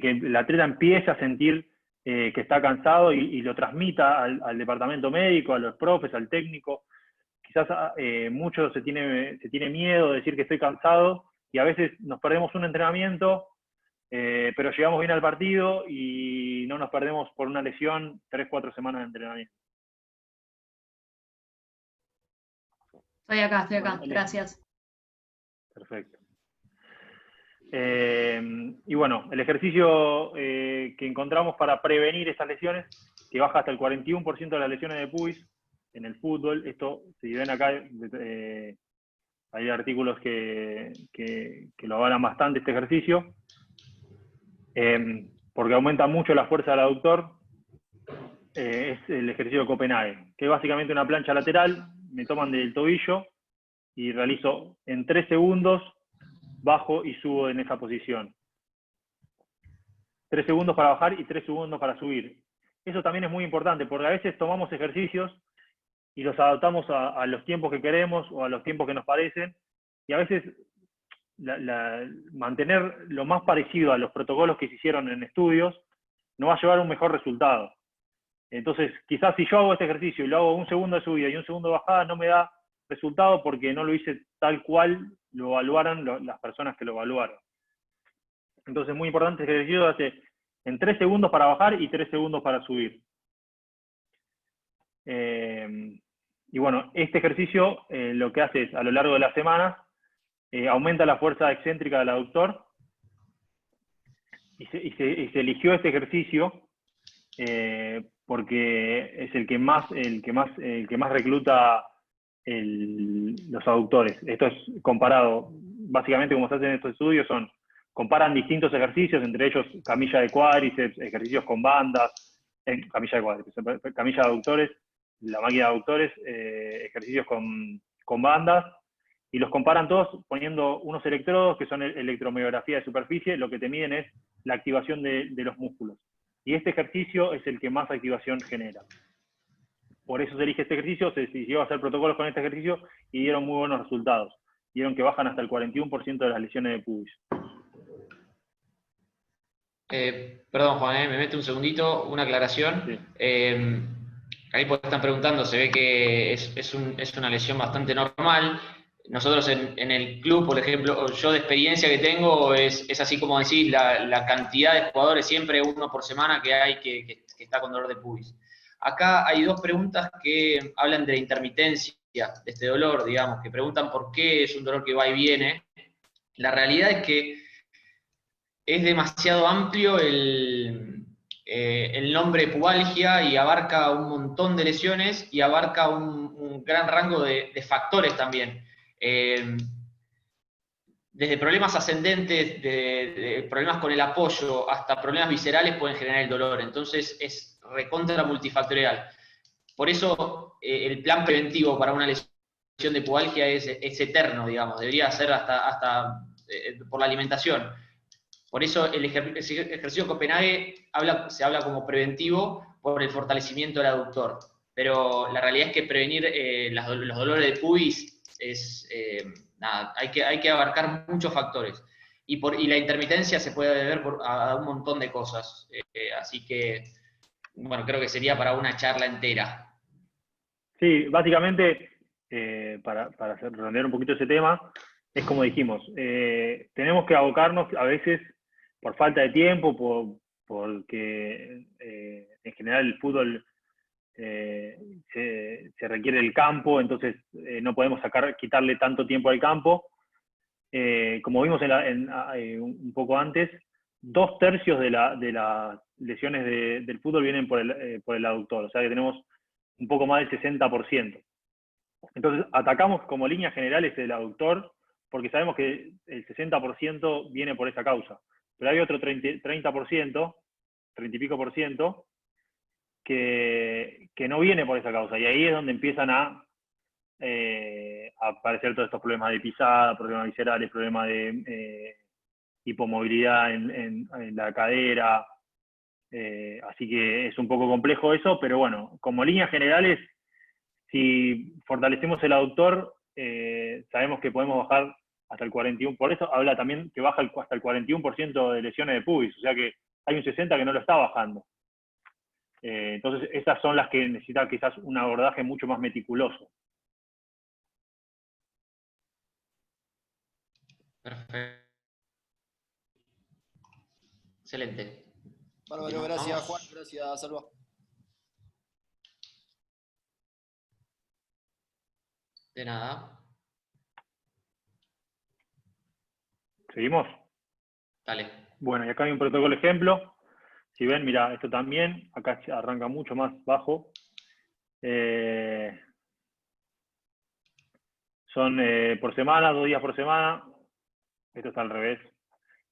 que el atleta empieza a sentir que está cansado y lo transmita al departamento médico, a los profes, al técnico. Quizás mucho se tiene miedo de decir que estoy cansado y a veces nos perdemos un entrenamiento, pero llegamos bien al partido y no nos perdemos por una lesión 3-4 semanas de entrenamiento. Estoy acá, Bueno, gracias. Perfecto. Y bueno, el ejercicio que encontramos para prevenir estas lesiones, que baja hasta el 41% de las lesiones de pubis en el fútbol. Esto, si ven acá, hay artículos que lo avalan bastante este ejercicio, porque aumenta mucho la fuerza del aductor. Es el ejercicio de Copenhague, que es básicamente una plancha lateral, me toman del tobillo y realizo en 3 segundos, bajo y subo en esa posición. 3 segundos para bajar y 3 segundos para subir. Eso también es muy importante, porque a veces tomamos ejercicios y los adaptamos a los tiempos que queremos o a los tiempos que nos parecen, y a veces mantener lo más parecido a los protocolos que se hicieron en estudios nos va a llevar a un mejor resultado. Entonces, quizás si yo hago este ejercicio y lo hago 1 segundo de subida y 1 segundo de bajada, no me da resultado porque no lo hice tal cual lo evaluaron las personas que lo evaluaron. Entonces, muy importante, este ejercicio hace en 3 segundos para bajar y 3 segundos para subir. Y bueno, este ejercicio lo que hace es, a lo largo de las semanas, aumenta la fuerza excéntrica del aductor, y se eligió este ejercicio porque es el que más recluta los aductores. Esto es comparado, básicamente como se hacen estos estudios, comparan distintos ejercicios, entre ellos camilla de cuádriceps, ejercicios con bandas, camilla de aductores, la máquina de aductores, ejercicios con bandas, y los comparan todos poniendo unos electrodos que son electromiografía de superficie. Lo que te miden es la activación de los músculos. Y este ejercicio es el que más activación genera. Por eso se elige este ejercicio, se decidió hacer protocolos con este ejercicio y dieron muy buenos resultados. Dieron que bajan hasta el 41% de las lesiones de pubis. Perdón, Juan, me meto un segundito, una aclaración. Sí. Ahí pues están preguntando, se ve que es una lesión bastante normal. Nosotros en el club, por ejemplo, yo de experiencia que tengo, es así como decís, la cantidad de jugadores, siempre uno por semana que hay que está con dolor de pubis. Acá hay 2 preguntas que hablan de la intermitencia de este dolor, digamos, que preguntan por qué es un dolor que va y viene. La realidad es que es demasiado amplio el nombre pubalgia y abarca un montón de lesiones y abarca un gran rango de factores también. Desde problemas ascendentes, de problemas con el apoyo, hasta problemas viscerales pueden generar el dolor. Entonces es recontra multifactorial. Por eso el plan preventivo para una lesión de pubalgia es eterno, digamos. Debería ser hasta por la alimentación. Por eso el ejercicio Copenhague se habla como preventivo por el fortalecimiento del aductor. Pero la realidad es que prevenir los dolores de pubis hay que abarcar muchos factores. Y la intermitencia se puede deber a un montón de cosas. Así que, bueno, creo que sería para una charla entera. Sí, básicamente para redondear un poquito ese tema, es como dijimos, tenemos que abocarnos a veces por falta de tiempo, porque en general el fútbol se requiere el campo, entonces no podemos quitarle tanto tiempo al campo. Como vimos un poco antes, 2/3 de las lesiones del fútbol vienen por el aductor, o sea que tenemos un poco más del 60%. Entonces atacamos como líneas generales el aductor, porque sabemos que el 60% viene por esa causa. Pero hay otro 30%, 30 y pico por ciento, que no viene por esa causa. Y ahí es donde empiezan a aparecer todos estos problemas de pisada, problemas viscerales, problemas de hipomovilidad en la cadera. Así que es un poco complejo eso, pero bueno, como líneas generales, si fortalecemos el aductor, sabemos que podemos bajar hasta el 41%. Por eso habla también que baja hasta el 41% de lesiones de pubis, o sea que hay un 60% que no lo está bajando. Entonces, esas son las que necesitan quizás un abordaje mucho más meticuloso. Perfecto. Excelente. Bárbaro, gracias Juan, gracias Salva. De nada. ¿Seguimos? Dale. Bueno, y acá hay un protocolo ejemplo. Si ven, mira, esto también, acá arranca mucho más bajo. Son por semana, 2 días por semana. Esto está al revés.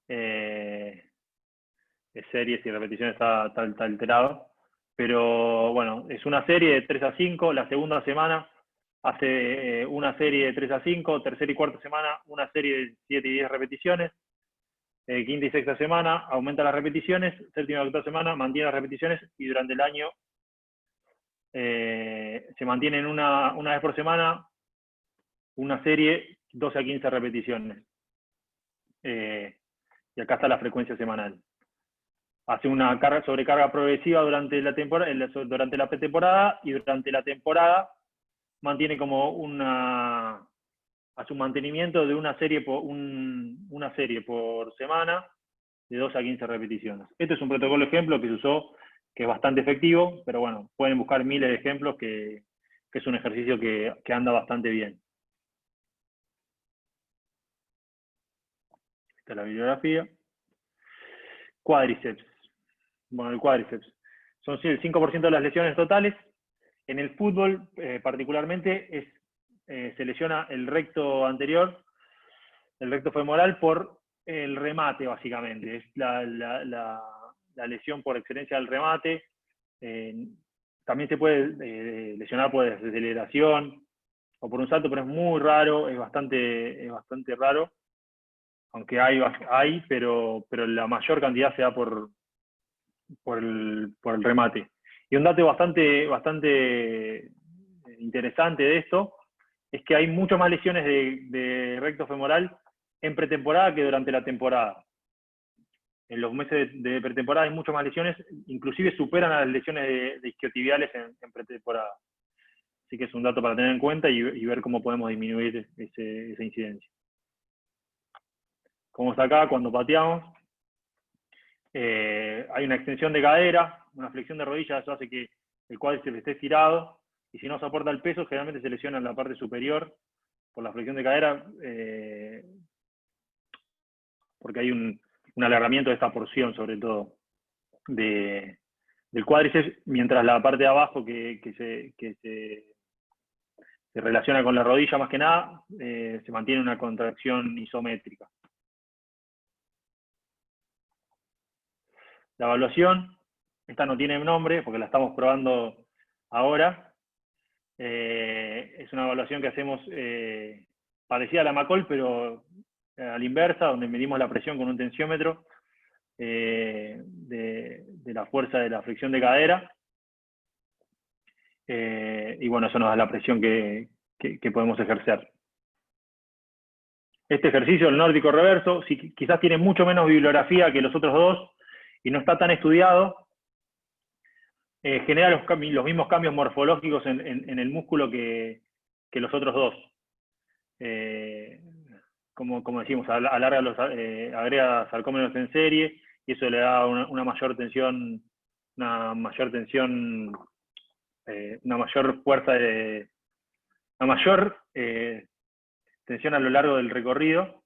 Es series y repeticiones está alterado. Pero bueno, es una serie de 3 a 5. La segunda semana hace una serie de 3 a 5. Tercera y cuarta semana, una serie de 7 y 10 repeticiones. Quinta y sexta semana aumenta las repeticiones. Séptima y octava semana mantiene las repeticiones. Y durante el año se mantienen una vez por semana una serie 12 a 15 repeticiones. Y acá está la frecuencia semanal. Hace una sobrecarga progresiva durante la pretemporada, y durante la temporada mantiene como hace un mantenimiento de una serie por semana de 2 a 15 repeticiones. Este es un protocolo ejemplo que se usó, que es bastante efectivo, pero bueno, pueden buscar miles de ejemplos que es un ejercicio que anda bastante bien. Esta es la bibliografía. Cuádriceps. Bueno, el cuádriceps. Son el 5% de las lesiones totales. En el fútbol, particularmente, se lesiona el recto anterior, el recto femoral, por el remate, básicamente. Es la lesión por excelencia del remate. También se puede lesionar por desaceleración o por un salto, pero es muy raro, es bastante raro. Aunque hay, pero la mayor cantidad se da por el remate. Y un dato bastante interesante de esto es que hay muchas más lesiones de recto femoral en pretemporada que durante la temporada. En los meses de pretemporada hay muchas más lesiones, inclusive superan a las lesiones de isquiotibiales en pretemporada. Así que es un dato para tener en cuenta y ver cómo podemos disminuir esa incidencia. Como está acá, cuando pateamos, hay una extensión de cadera, una flexión de rodilla, eso hace que el cuádriceps esté estirado, y si no soporta el peso, generalmente se lesiona en la parte superior por la flexión de cadera, porque hay un alargamiento de esta porción, sobre todo, del cuádriceps, mientras la parte de abajo que se relaciona con la rodilla más que nada, se mantiene una contracción isométrica. La evaluación, esta no tiene nombre porque la estamos probando ahora. Es una evaluación que hacemos parecida a la MACOL, pero a la inversa, donde medimos la presión con un tensiómetro de la fuerza de la flexión de cadera. Y bueno, eso nos da la presión que podemos ejercer. Este ejercicio, el nórdico reverso, quizás tiene mucho menos bibliografía que los otros dos, y no está tan estudiado, genera los mismos cambios morfológicos en el músculo que que los otros dos. Como decimos, alarga agrega sarcómeros en serie, y eso le da una mayor tensión, una mayor fuerza, una mayor tensión a lo largo del recorrido.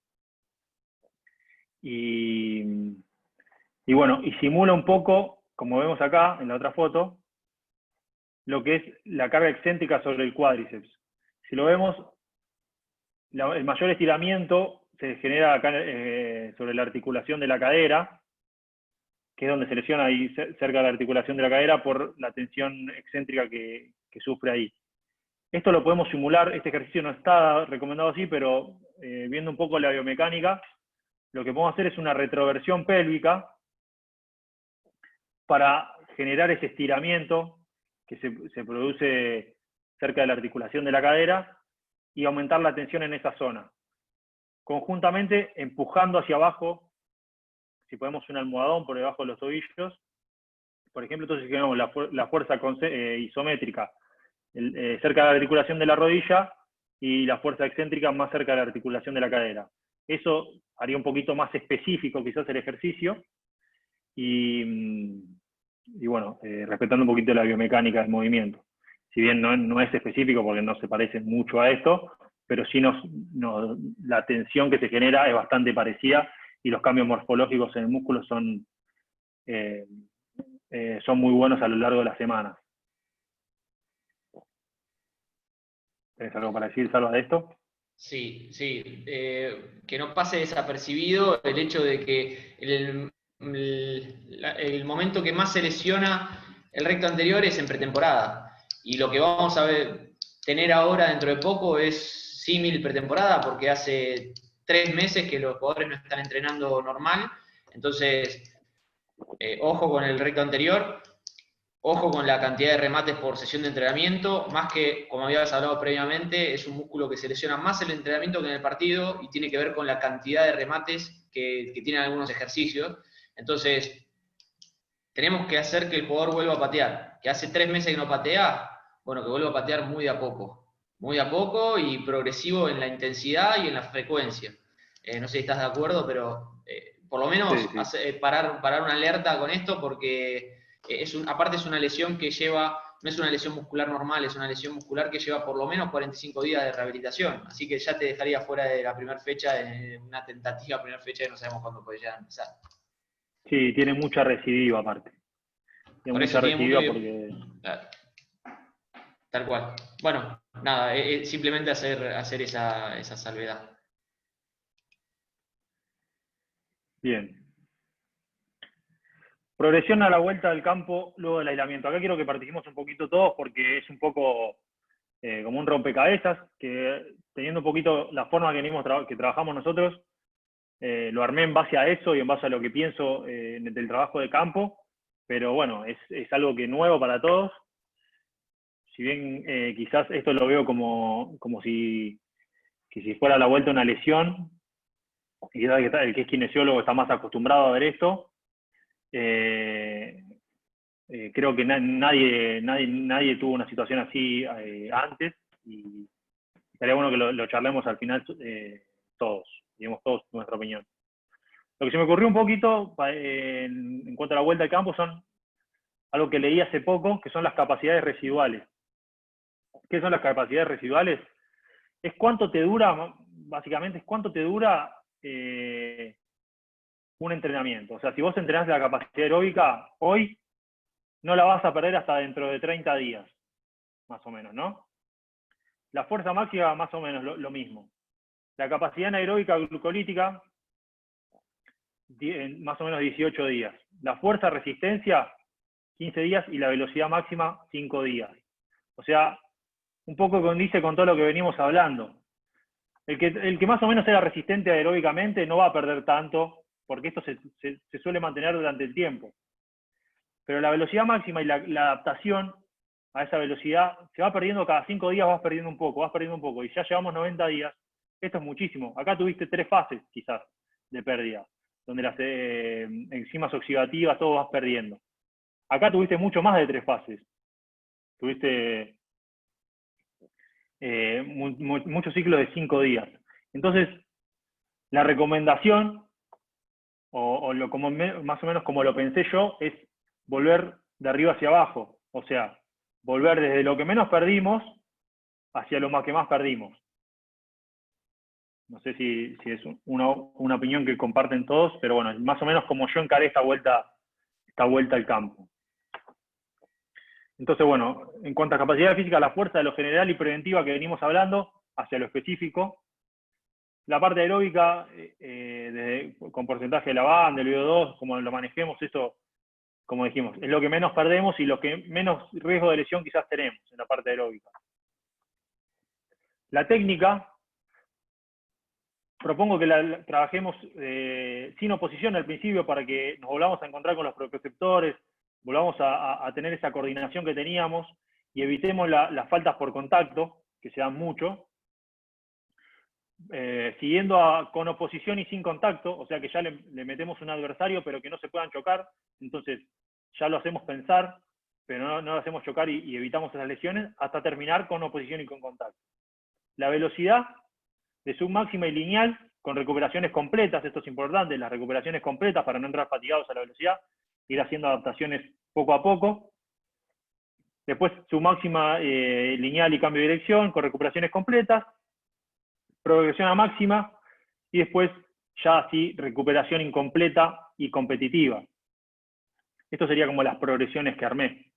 Y bueno, y simula un poco, como vemos acá en la otra foto, lo que es la carga excéntrica sobre el cuádriceps. Si lo vemos, el mayor estiramiento se genera acá sobre la articulación de la cadera, que es donde se lesiona ahí cerca de la articulación de la cadera por la tensión excéntrica que sufre ahí. Esto lo podemos simular, este ejercicio no está recomendado así, pero viendo un poco la biomecánica, lo que podemos hacer es una retroversión pélvica para generar ese estiramiento que se produce cerca de la articulación de la cadera y aumentar la tensión en esa zona. Conjuntamente, empujando hacia abajo, si podemos un almohadón por debajo de los tobillos, por ejemplo, entonces tenemos la fuerza isométrica cerca de la articulación de la rodilla y la fuerza excéntrica más cerca de la articulación de la cadera. Eso haría un poquito más específico quizás el ejercicio, y bueno, respetando un poquito la biomecánica del movimiento. Si bien no es específico porque no se parece mucho a esto, pero sí la tensión que se genera es bastante parecida, y los cambios morfológicos en el músculo son muy buenos a lo largo de la semana. ¿Tienes algo para decir, Salva, de esto? Sí, que no pase desapercibido el hecho de que el momento que más se lesiona el recto anterior es en pretemporada. Y lo que vamos a tener ahora dentro de poco es símil pretemporada, porque hace 3 meses que los jugadores no están entrenando normal. Entonces, ojo con el recto anterior. Ojo con la cantidad de remates por sesión de entrenamiento, más que, como habías hablado previamente, es un músculo que se lesiona más en el entrenamiento que en el partido, y tiene que ver con la cantidad de remates que tienen algunos ejercicios. Entonces, tenemos que hacer que el jugador vuelva a patear. Que hace 3 meses que no patea, bueno, que vuelva a patear muy de a poco y progresivo en la intensidad y en la frecuencia. No sé si estás de acuerdo, pero por lo menos sí. Parar una alerta con esto, porque aparte es una lesión que no es una lesión muscular normal, es una lesión muscular que lleva por lo menos 45 días de rehabilitación, así que ya te dejaría fuera de la primera fecha, en una tentativa primera fecha que no sabemos cuándo puede llegar a empezar. Sí, tiene mucha recidiva aparte. Tiene mucha recidiva porque... Claro. Tal cual. Bueno, nada, simplemente hacer esa salvedad. Bien. Progresión a la vuelta del campo luego del aislamiento. Acá quiero que participemos un poquito todos, porque es un poco como un rompecabezas, que teniendo un poquito la forma que trabajamos nosotros, lo armé en base a eso y en base a lo que pienso del trabajo de campo, pero bueno, es algo que es nuevo para todos. Si bien quizás esto lo veo como si fuera a la vuelta una lesión, y el que es kinesiólogo está más acostumbrado a ver esto. Creo que nadie tuvo una situación así antes, y estaría bueno que lo charlemos al final todos, digamos todos nuestra opinión. Lo que se me ocurrió un poquito en cuanto a la vuelta al campo son algo que leí hace poco, que son las capacidades residuales. ¿Qué son las capacidades residuales? Es cuánto te dura, básicamente es cuánto te dura un entrenamiento. O sea, si vos entrenás la capacidad aeróbica hoy, no la vas a perder hasta dentro de 30 días, más o menos, ¿no? La fuerza máxima, más o menos lo mismo. La capacidad anaeróbica glucolítica, más o menos 18 días. La fuerza resistencia, 15 días, y la velocidad máxima, 5 días. O sea, un poco condice con todo lo que venimos hablando. El que más o menos sea resistente aeróbicamente no va a perder tanto, porque esto se suele mantener durante el tiempo. Pero la velocidad máxima y la adaptación a esa velocidad se va perdiendo cada 5 días, vas perdiendo un poco, y ya llevamos 90 días. Esto es muchísimo. Acá tuviste 3 fases, quizás, de pérdida, donde las enzimas oxidativas, todo vas perdiendo. Acá tuviste mucho más de 3 fases. Tuviste muchos ciclos de 5 días. Entonces, la recomendación, más o menos como lo pensé yo, es volver de arriba hacia abajo. O sea, volver desde lo que menos perdimos hacia lo que más perdimos. No sé si es una opinión que comparten todos, pero bueno, más o menos como yo encaré esta vuelta al campo. Entonces, bueno, en cuanto a capacidad física, la fuerza de lo general y preventiva que venimos hablando, hacia lo específico. La parte aeróbica, con porcentaje de la banda, del VO2, como lo manejemos, eso, como dijimos, es lo que menos perdemos y lo que menos riesgo de lesión quizás tenemos en la parte aeróbica. La técnica, propongo que la trabajemos sin oposición al principio para que nos volvamos a encontrar con los propioceptores, volvamos a tener esa coordinación que teníamos y evitemos las faltas por contacto, que se dan mucho. Siguiendo con oposición y sin contacto, o sea que ya le metemos un adversario pero que no se puedan chocar, entonces ya lo hacemos pensar, pero no lo hacemos chocar y evitamos esas lesiones hasta terminar con oposición y con contacto. La velocidad de submáxima y lineal con recuperaciones completas, esto es importante, las recuperaciones completas para no entrar fatigados a la velocidad, ir haciendo adaptaciones poco a poco. Después submáxima lineal y cambio de dirección con recuperaciones completas, progresión a máxima, y después ya así recuperación incompleta y competitiva. Esto sería como las progresiones que armé.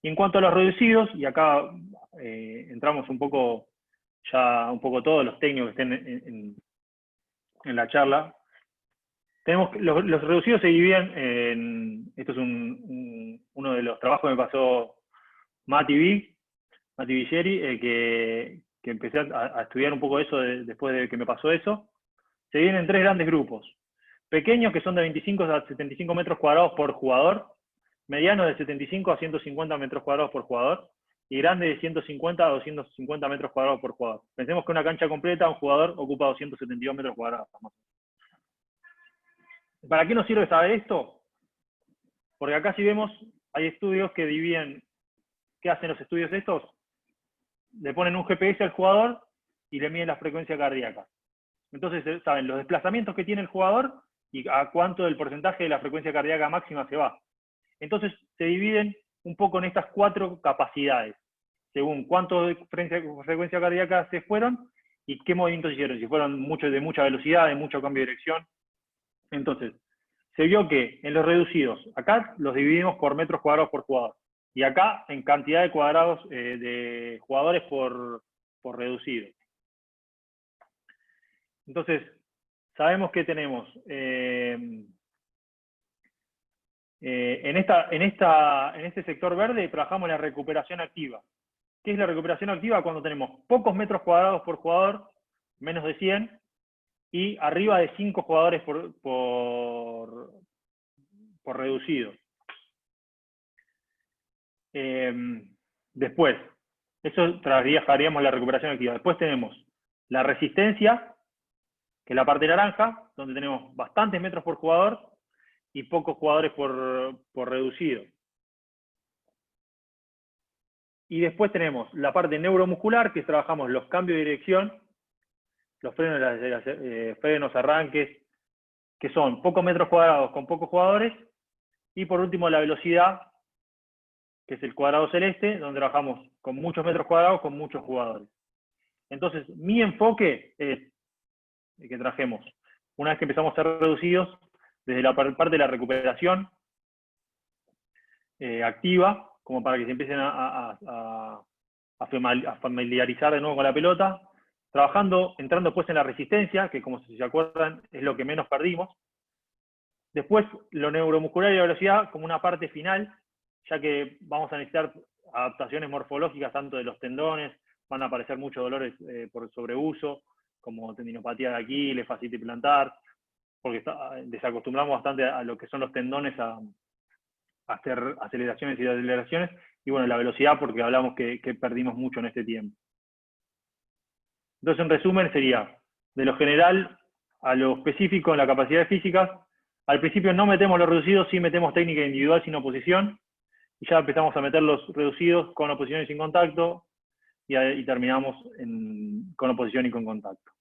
Y en cuanto a los reducidos, y acá entramos un poco todos los técnicos que estén en la charla, tenemos los reducidos se dividen en, esto es uno de los trabajos que me pasó Mati Vigeri, que empecé a estudiar un poco eso después de que me pasó eso. Se dividen en 3 grandes grupos. Pequeños, que son de 25 a 75 metros cuadrados por jugador, medianos de 75 a 150 metros cuadrados por jugador, y grandes de 150 a 250 metros cuadrados por jugador. Pensemos que una cancha completa, un jugador ocupa 272 metros cuadrados. ¿Para qué nos sirve saber esto? Porque acá si vemos, hay estudios que dividen, ¿qué hacen los estudios estos? Le ponen un GPS al jugador y le miden la frecuencia cardíaca. Entonces saben los desplazamientos que tiene el jugador y a cuánto del porcentaje de la frecuencia cardíaca máxima se va. Entonces se dividen un poco en estas 4 capacidades, según cuánto de frecuencia cardíaca se fueron y qué movimientos hicieron, si fueron de mucha velocidad, de mucho cambio de dirección. Entonces, se vio que en los reducidos, acá los dividimos por metros cuadrados por jugador, y acá en cantidad de cuadrados de jugadores por reducido. Entonces, sabemos que tenemos en este sector verde trabajamos la recuperación activa. ¿Qué es la recuperación activa? Cuando tenemos pocos metros cuadrados por jugador, menos de 100, y arriba de 5 jugadores por reducido. Después, eso trabajaríamos la recuperación activa. Después tenemos la resistencia, que es la parte naranja, donde tenemos bastantes metros por jugador y pocos jugadores por reducido. Y después tenemos la parte neuromuscular, que trabajamos los cambios de dirección, los frenos, arranques, que son pocos metros cuadrados con pocos jugadores, y por último la velocidad, que es el cuadrado celeste, donde trabajamos con muchos metros cuadrados con muchos jugadores. Entonces, mi enfoque es que trabajemos, una vez que empezamos a ser reducidos, desde la parte de la recuperación activa, como para que se empiecen a familiarizar de nuevo con la pelota, entrando pues en la resistencia, que como si se acuerdan es lo que menos perdimos. Después lo neuromuscular y la velocidad como una parte final, ya que vamos a necesitar adaptaciones morfológicas tanto de los tendones, van a aparecer muchos dolores por sobreuso, como tendinopatía de Aquiles, fascitis plantar, porque desacostumbramos bastante a lo que son los tendones a hacer aceleraciones y deceleraciones, y bueno, la velocidad porque hablamos que perdimos mucho en este tiempo. Entonces, en resumen, sería de lo general a lo específico en la capacidad de físicas. Al principio no metemos los reducidos, sí metemos técnica individual sin oposición, y ya empezamos a meter los reducidos con oposición y sin contacto, y terminamos con oposición y con contacto.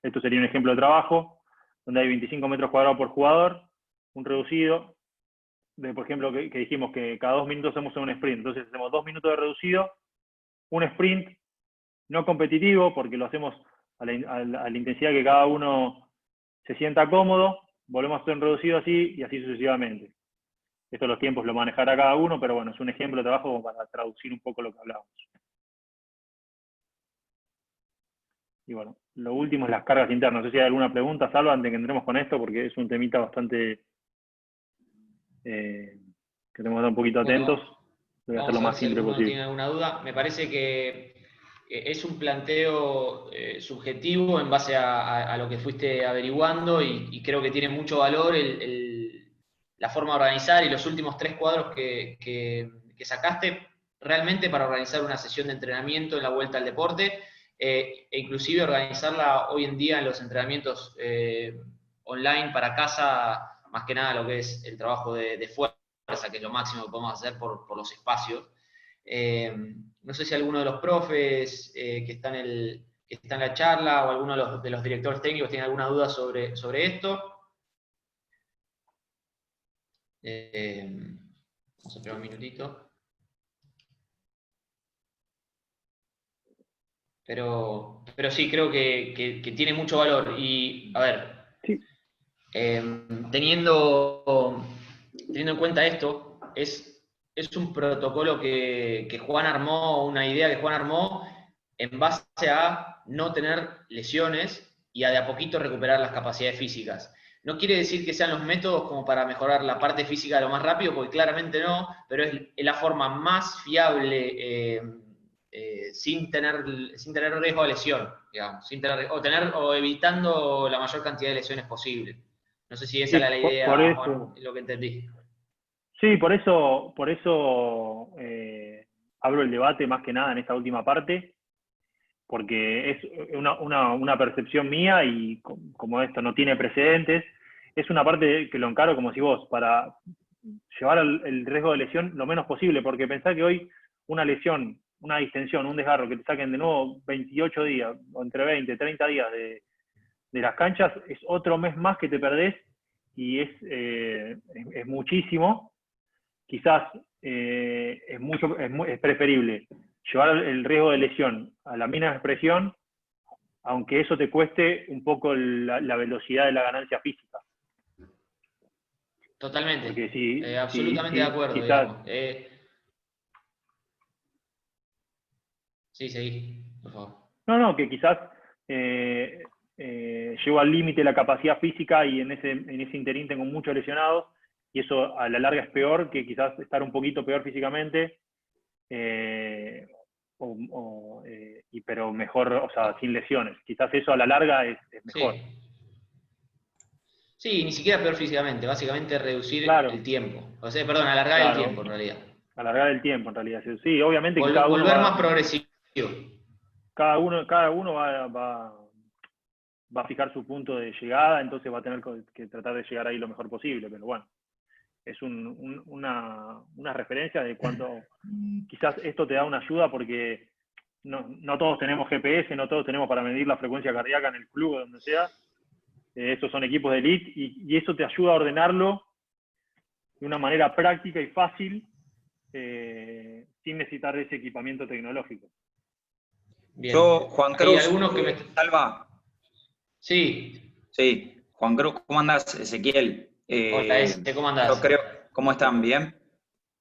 Esto sería un ejemplo de trabajo, donde hay 25 metros cuadrados por jugador, un reducido, por ejemplo, que dijimos que cada 2 minutos hacemos un sprint, entonces hacemos 2 minutos de reducido, un sprint no competitivo, porque lo hacemos a la intensidad que cada uno se sienta cómodo, volvemos a hacer un reducido así, y así sucesivamente. Esto los tiempos lo manejará cada uno, pero bueno, es un ejemplo de trabajo como para traducir un poco lo que hablamos. Y bueno, lo último es las cargas internas. No sé si hay alguna pregunta, Salva, antes de que entremos con esto, porque es un temita bastante que tenemos que estar un poquito atentos. Voy a hacer lo más simple posible. ¿Tiene alguna duda? Me parece que es un planteo subjetivo en base a lo que fuiste averiguando y creo que tiene mucho valor la forma de organizar y los últimos 3 cuadros que sacaste realmente para organizar una sesión de entrenamiento en la vuelta al deporte e inclusive organizarla hoy en día en los entrenamientos online para casa, más que nada lo que es el trabajo de fuerza, que es lo máximo que podemos hacer por los espacios. No sé si alguno de los profes que está en la charla o alguno de los directores técnicos tiene alguna duda sobre esto. Vamos a esperar un minutito. Pero sí, creo que tiene mucho valor. Y, a ver, sí. Teniendo en cuenta esto, es un protocolo que Juan armó, una idea que Juan armó en base a no tener lesiones y a de a poquito recuperar las capacidades físicas. No quiere decir que sean los métodos como para mejorar la parte física lo más rápido, porque claramente no, pero es la forma más fiable sin tener riesgo de lesión, digamos, o evitando la mayor cantidad de lesiones posible. No sé si esa era la idea, por eso, Juan, lo que entendí. Sí, por eso abro el debate más que nada en esta última parte, porque es una percepción mía y como esto no tiene precedentes, es una parte que lo encaro como si vos, para llevar el riesgo de lesión lo menos posible, porque pensá que hoy una lesión, una distensión, un desgarro, que te saquen de nuevo 28 días, o entre 20, 30 días de las canchas, es otro mes más que te perdés y es muchísimo. Quizás es preferible llevar el riesgo de lesión a la mínima expresión, aunque eso te cueste un poco la velocidad de la ganancia física. Totalmente, absolutamente de acuerdo, quizás, digamos. Sí, seguí, por favor. No, que quizás llego al límite la capacidad física y en ese interín tengo muchos lesionados, y eso a la larga es peor que quizás estar un poquito peor físicamente, pero mejor, o sea, sin lesiones. Quizás eso a la larga es mejor. Sí, ni siquiera peor físicamente, básicamente reducir el tiempo. O sea, perdón, alargar el tiempo en realidad. Alargar el tiempo en realidad. Sí, obviamente que volver más progresivo. Cada uno va a fijar su punto de llegada, entonces va a tener que tratar de llegar ahí lo mejor posible, pero bueno, es una referencia de cuánto quizás esto te da una ayuda, porque no todos tenemos GPS, no todos tenemos para medir la frecuencia cardíaca en el club o donde sea. Estos son equipos de elite y eso te ayuda a ordenarlo de una manera práctica y fácil, sin necesitar ese equipamiento tecnológico. Bien. Yo, Juan Cruz, Salva. Sí. Sí, Juan Cruz, ¿cómo andás, Ezequiel? Hola, ¿cómo andás? ¿Cómo están? ¿Bien?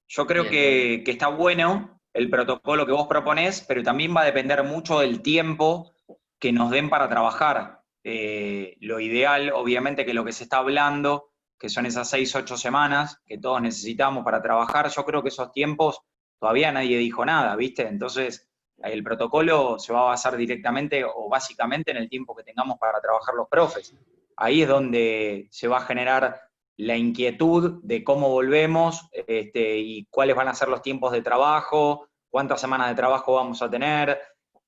Yo creo que está bueno el protocolo que vos proponés, pero también va a depender mucho del tiempo que nos den para trabajar. Lo ideal, obviamente, que lo que se está hablando, que son esas 6, 8 semanas que todos necesitamos para trabajar, yo creo que esos tiempos todavía nadie dijo nada, ¿viste? Entonces, el protocolo se va a basar directamente o básicamente en el tiempo que tengamos para trabajar los profes. Ahí es donde se va a generar la inquietud de cómo volvemos y cuáles van a ser los tiempos de trabajo, cuántas semanas de trabajo vamos a tener,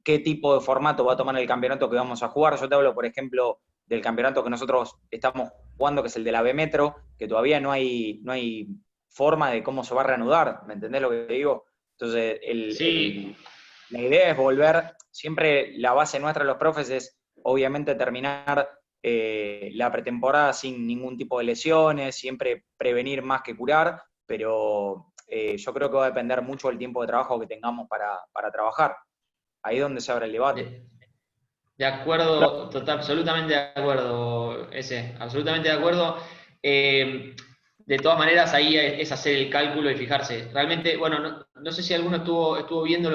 qué tipo de formato va a tomar el campeonato que vamos a jugar. Yo te hablo, por ejemplo, del campeonato que nosotros estamos jugando, que es el de la B Metro, que todavía no hay forma de cómo se va a reanudar, ¿me entendés lo que te digo? Entonces, La idea es volver, siempre la base nuestra de los profes es obviamente terminar la pretemporada sin ningún tipo de lesiones, siempre prevenir más que curar, pero yo creo que va a depender mucho del tiempo de trabajo que tengamos para trabajar. Ahí es donde se abre el debate. De acuerdo, absolutamente de acuerdo, absolutamente de acuerdo. De todas maneras, ahí es hacer el cálculo y fijarse. Realmente, bueno, no sé si alguno estuvo viendo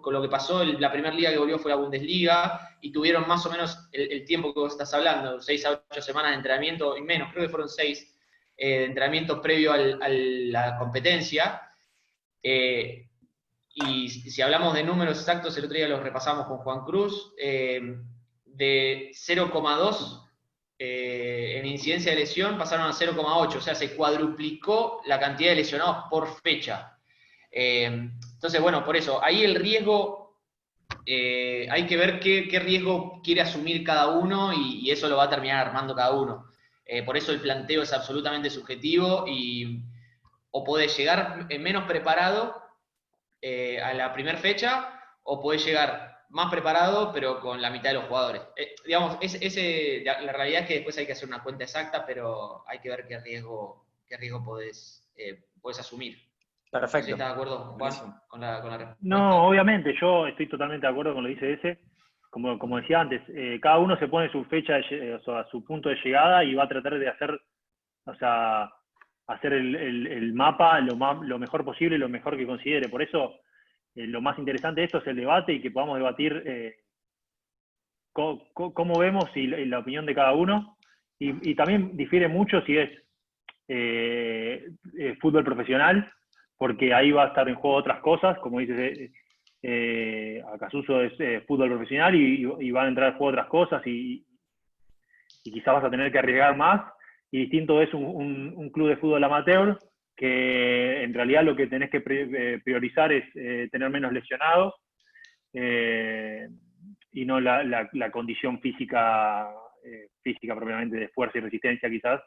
con lo que pasó. La primera liga que volvió fue la Bundesliga y tuvieron más o menos el tiempo que vos estás hablando, 6 a 8 semanas de entrenamiento, y menos, creo que fueron 6 de entrenamiento previo a la competencia. Y si hablamos de números exactos, el otro día los repasamos con Juan Cruz, de 0,2 en incidencia de lesión pasaron a 0,8, o sea, se cuadruplicó la cantidad de lesionados por fecha. Entonces, bueno, por eso, ahí el riesgo, hay que ver qué riesgo quiere asumir cada uno y eso lo va a terminar armando cada uno. Por eso el planteo es absolutamente subjetivo o podés llegar menos preparado a la primera fecha, o podés llegar más preparado, pero con la mitad de los jugadores. Digamos, la realidad es que después hay que hacer una cuenta exacta, pero hay que ver qué riesgo podés asumir. Perfecto. ¿Estás de acuerdo, Juan, con la respuesta? No, obviamente, yo estoy totalmente de acuerdo con lo que dice ese. Como decía antes, cada uno se pone su fecha, o sea, su punto de llegada y va a tratar de hacer, o sea, hacer el mapa lo mejor posible, lo mejor que considere. Por eso, lo más interesante de esto es el debate y que podamos debatir cómo vemos y la opinión de cada uno. Y también difiere mucho si es fútbol profesional, porque ahí va a estar en juego otras cosas, como dices, Acassuso es fútbol profesional y van a entrar en juego otras cosas y quizás vas a tener que arriesgar más. Y distinto es un club de fútbol amateur, que en realidad lo que tenés que priorizar es tener menos lesionados y no la condición física propiamente de fuerza y resistencia quizás,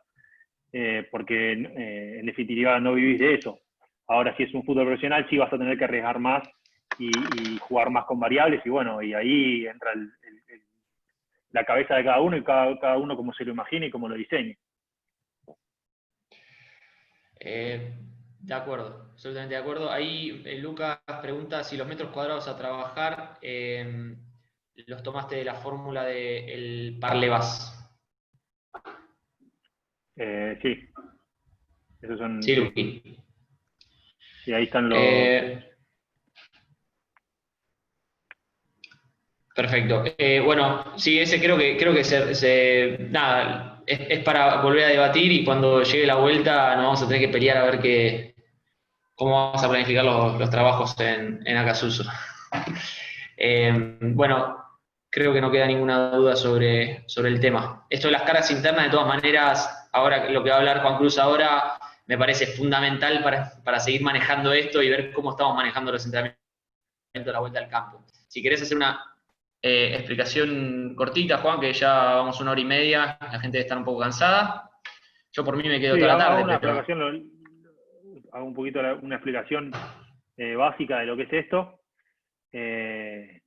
porque en definitiva no vivís de eso. Ahora, si es un fútbol profesional, sí vas a tener que arriesgar más y jugar más con variables, y bueno, y ahí entra la cabeza de cada uno y cada uno como se lo imagine y como lo diseñe. De acuerdo, absolutamente de acuerdo. Ahí Lucas pregunta si los metros cuadrados a trabajar los tomaste de la fórmula del Parlevas. Sí. Esos son. Sí, Luqui. Sí, ahí están los. Perfecto. Bueno, sí, ese creo que nada, es para volver a debatir y cuando llegue la vuelta nos vamos a tener que pelear a ver cómo vamos a planificar los trabajos en Acassuso. Bueno, creo que no queda ninguna duda sobre el tema. Esto de las cargas internas, de todas maneras, ahora lo que va a hablar Juan Cruz ahora, me parece fundamental para seguir manejando esto y ver cómo estamos manejando los entrenamientos de la vuelta al campo. Si querés hacer una explicación cortita, Juan, que ya vamos 1 hora y media, la gente debe estar un poco cansada. Yo por mí me quedo toda la tarde. Hago un poquito una explicación básica de lo que es esto, que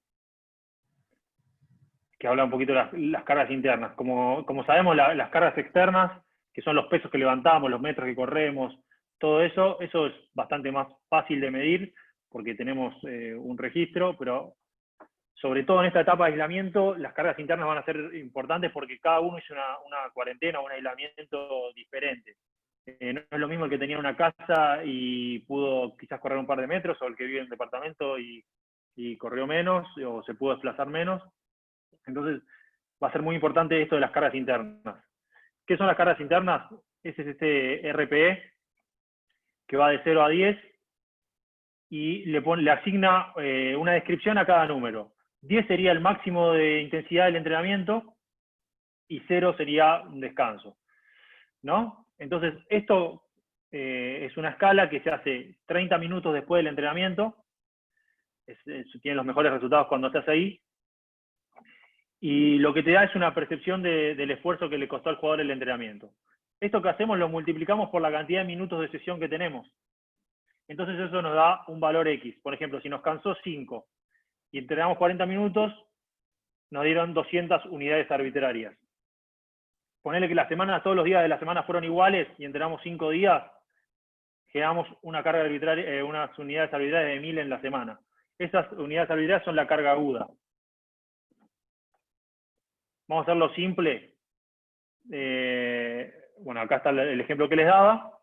habla un poquito de las cargas internas. Como sabemos, las cargas externas, que son los pesos que levantamos, los metros que corremos, todo eso es bastante más fácil de medir porque tenemos un registro, pero sobre todo en esta etapa de aislamiento, las cargas internas van a ser importantes porque cada uno hizo una cuarentena o un aislamiento diferente. No es lo mismo el que tenía una casa y pudo quizás correr un par de metros, o el que vive en un departamento y corrió menos, o se pudo desplazar menos. Entonces, va a ser muy importante esto de las cargas internas. ¿Qué son las cargas internas? Ese es este RPE, que va de 0 a 10, y le asigna una descripción a cada número. 10 sería el máximo de intensidad del entrenamiento, y 0 sería un descanso, ¿no? Entonces, esto es una escala que se hace 30 minutos después del entrenamiento. Tiene los mejores resultados cuando se hace ahí. Y lo que te da es una percepción del esfuerzo que le costó al jugador el entrenamiento. Esto que hacemos lo multiplicamos por la cantidad de minutos de sesión que tenemos. Entonces eso nos da un valor X. Por ejemplo, si nos cansó 5 y entrenamos 40 minutos, nos dieron 200 unidades arbitrarias. Ponele que la semana, todos los días de la semana fueron iguales y entrenamos 5 días, generamos una carga arbitraria, unas unidades arbitrarias de 1000 en la semana. Esas unidades arbitrarias son la carga aguda. Vamos a hacerlo simple. Bueno, acá está el ejemplo que les daba.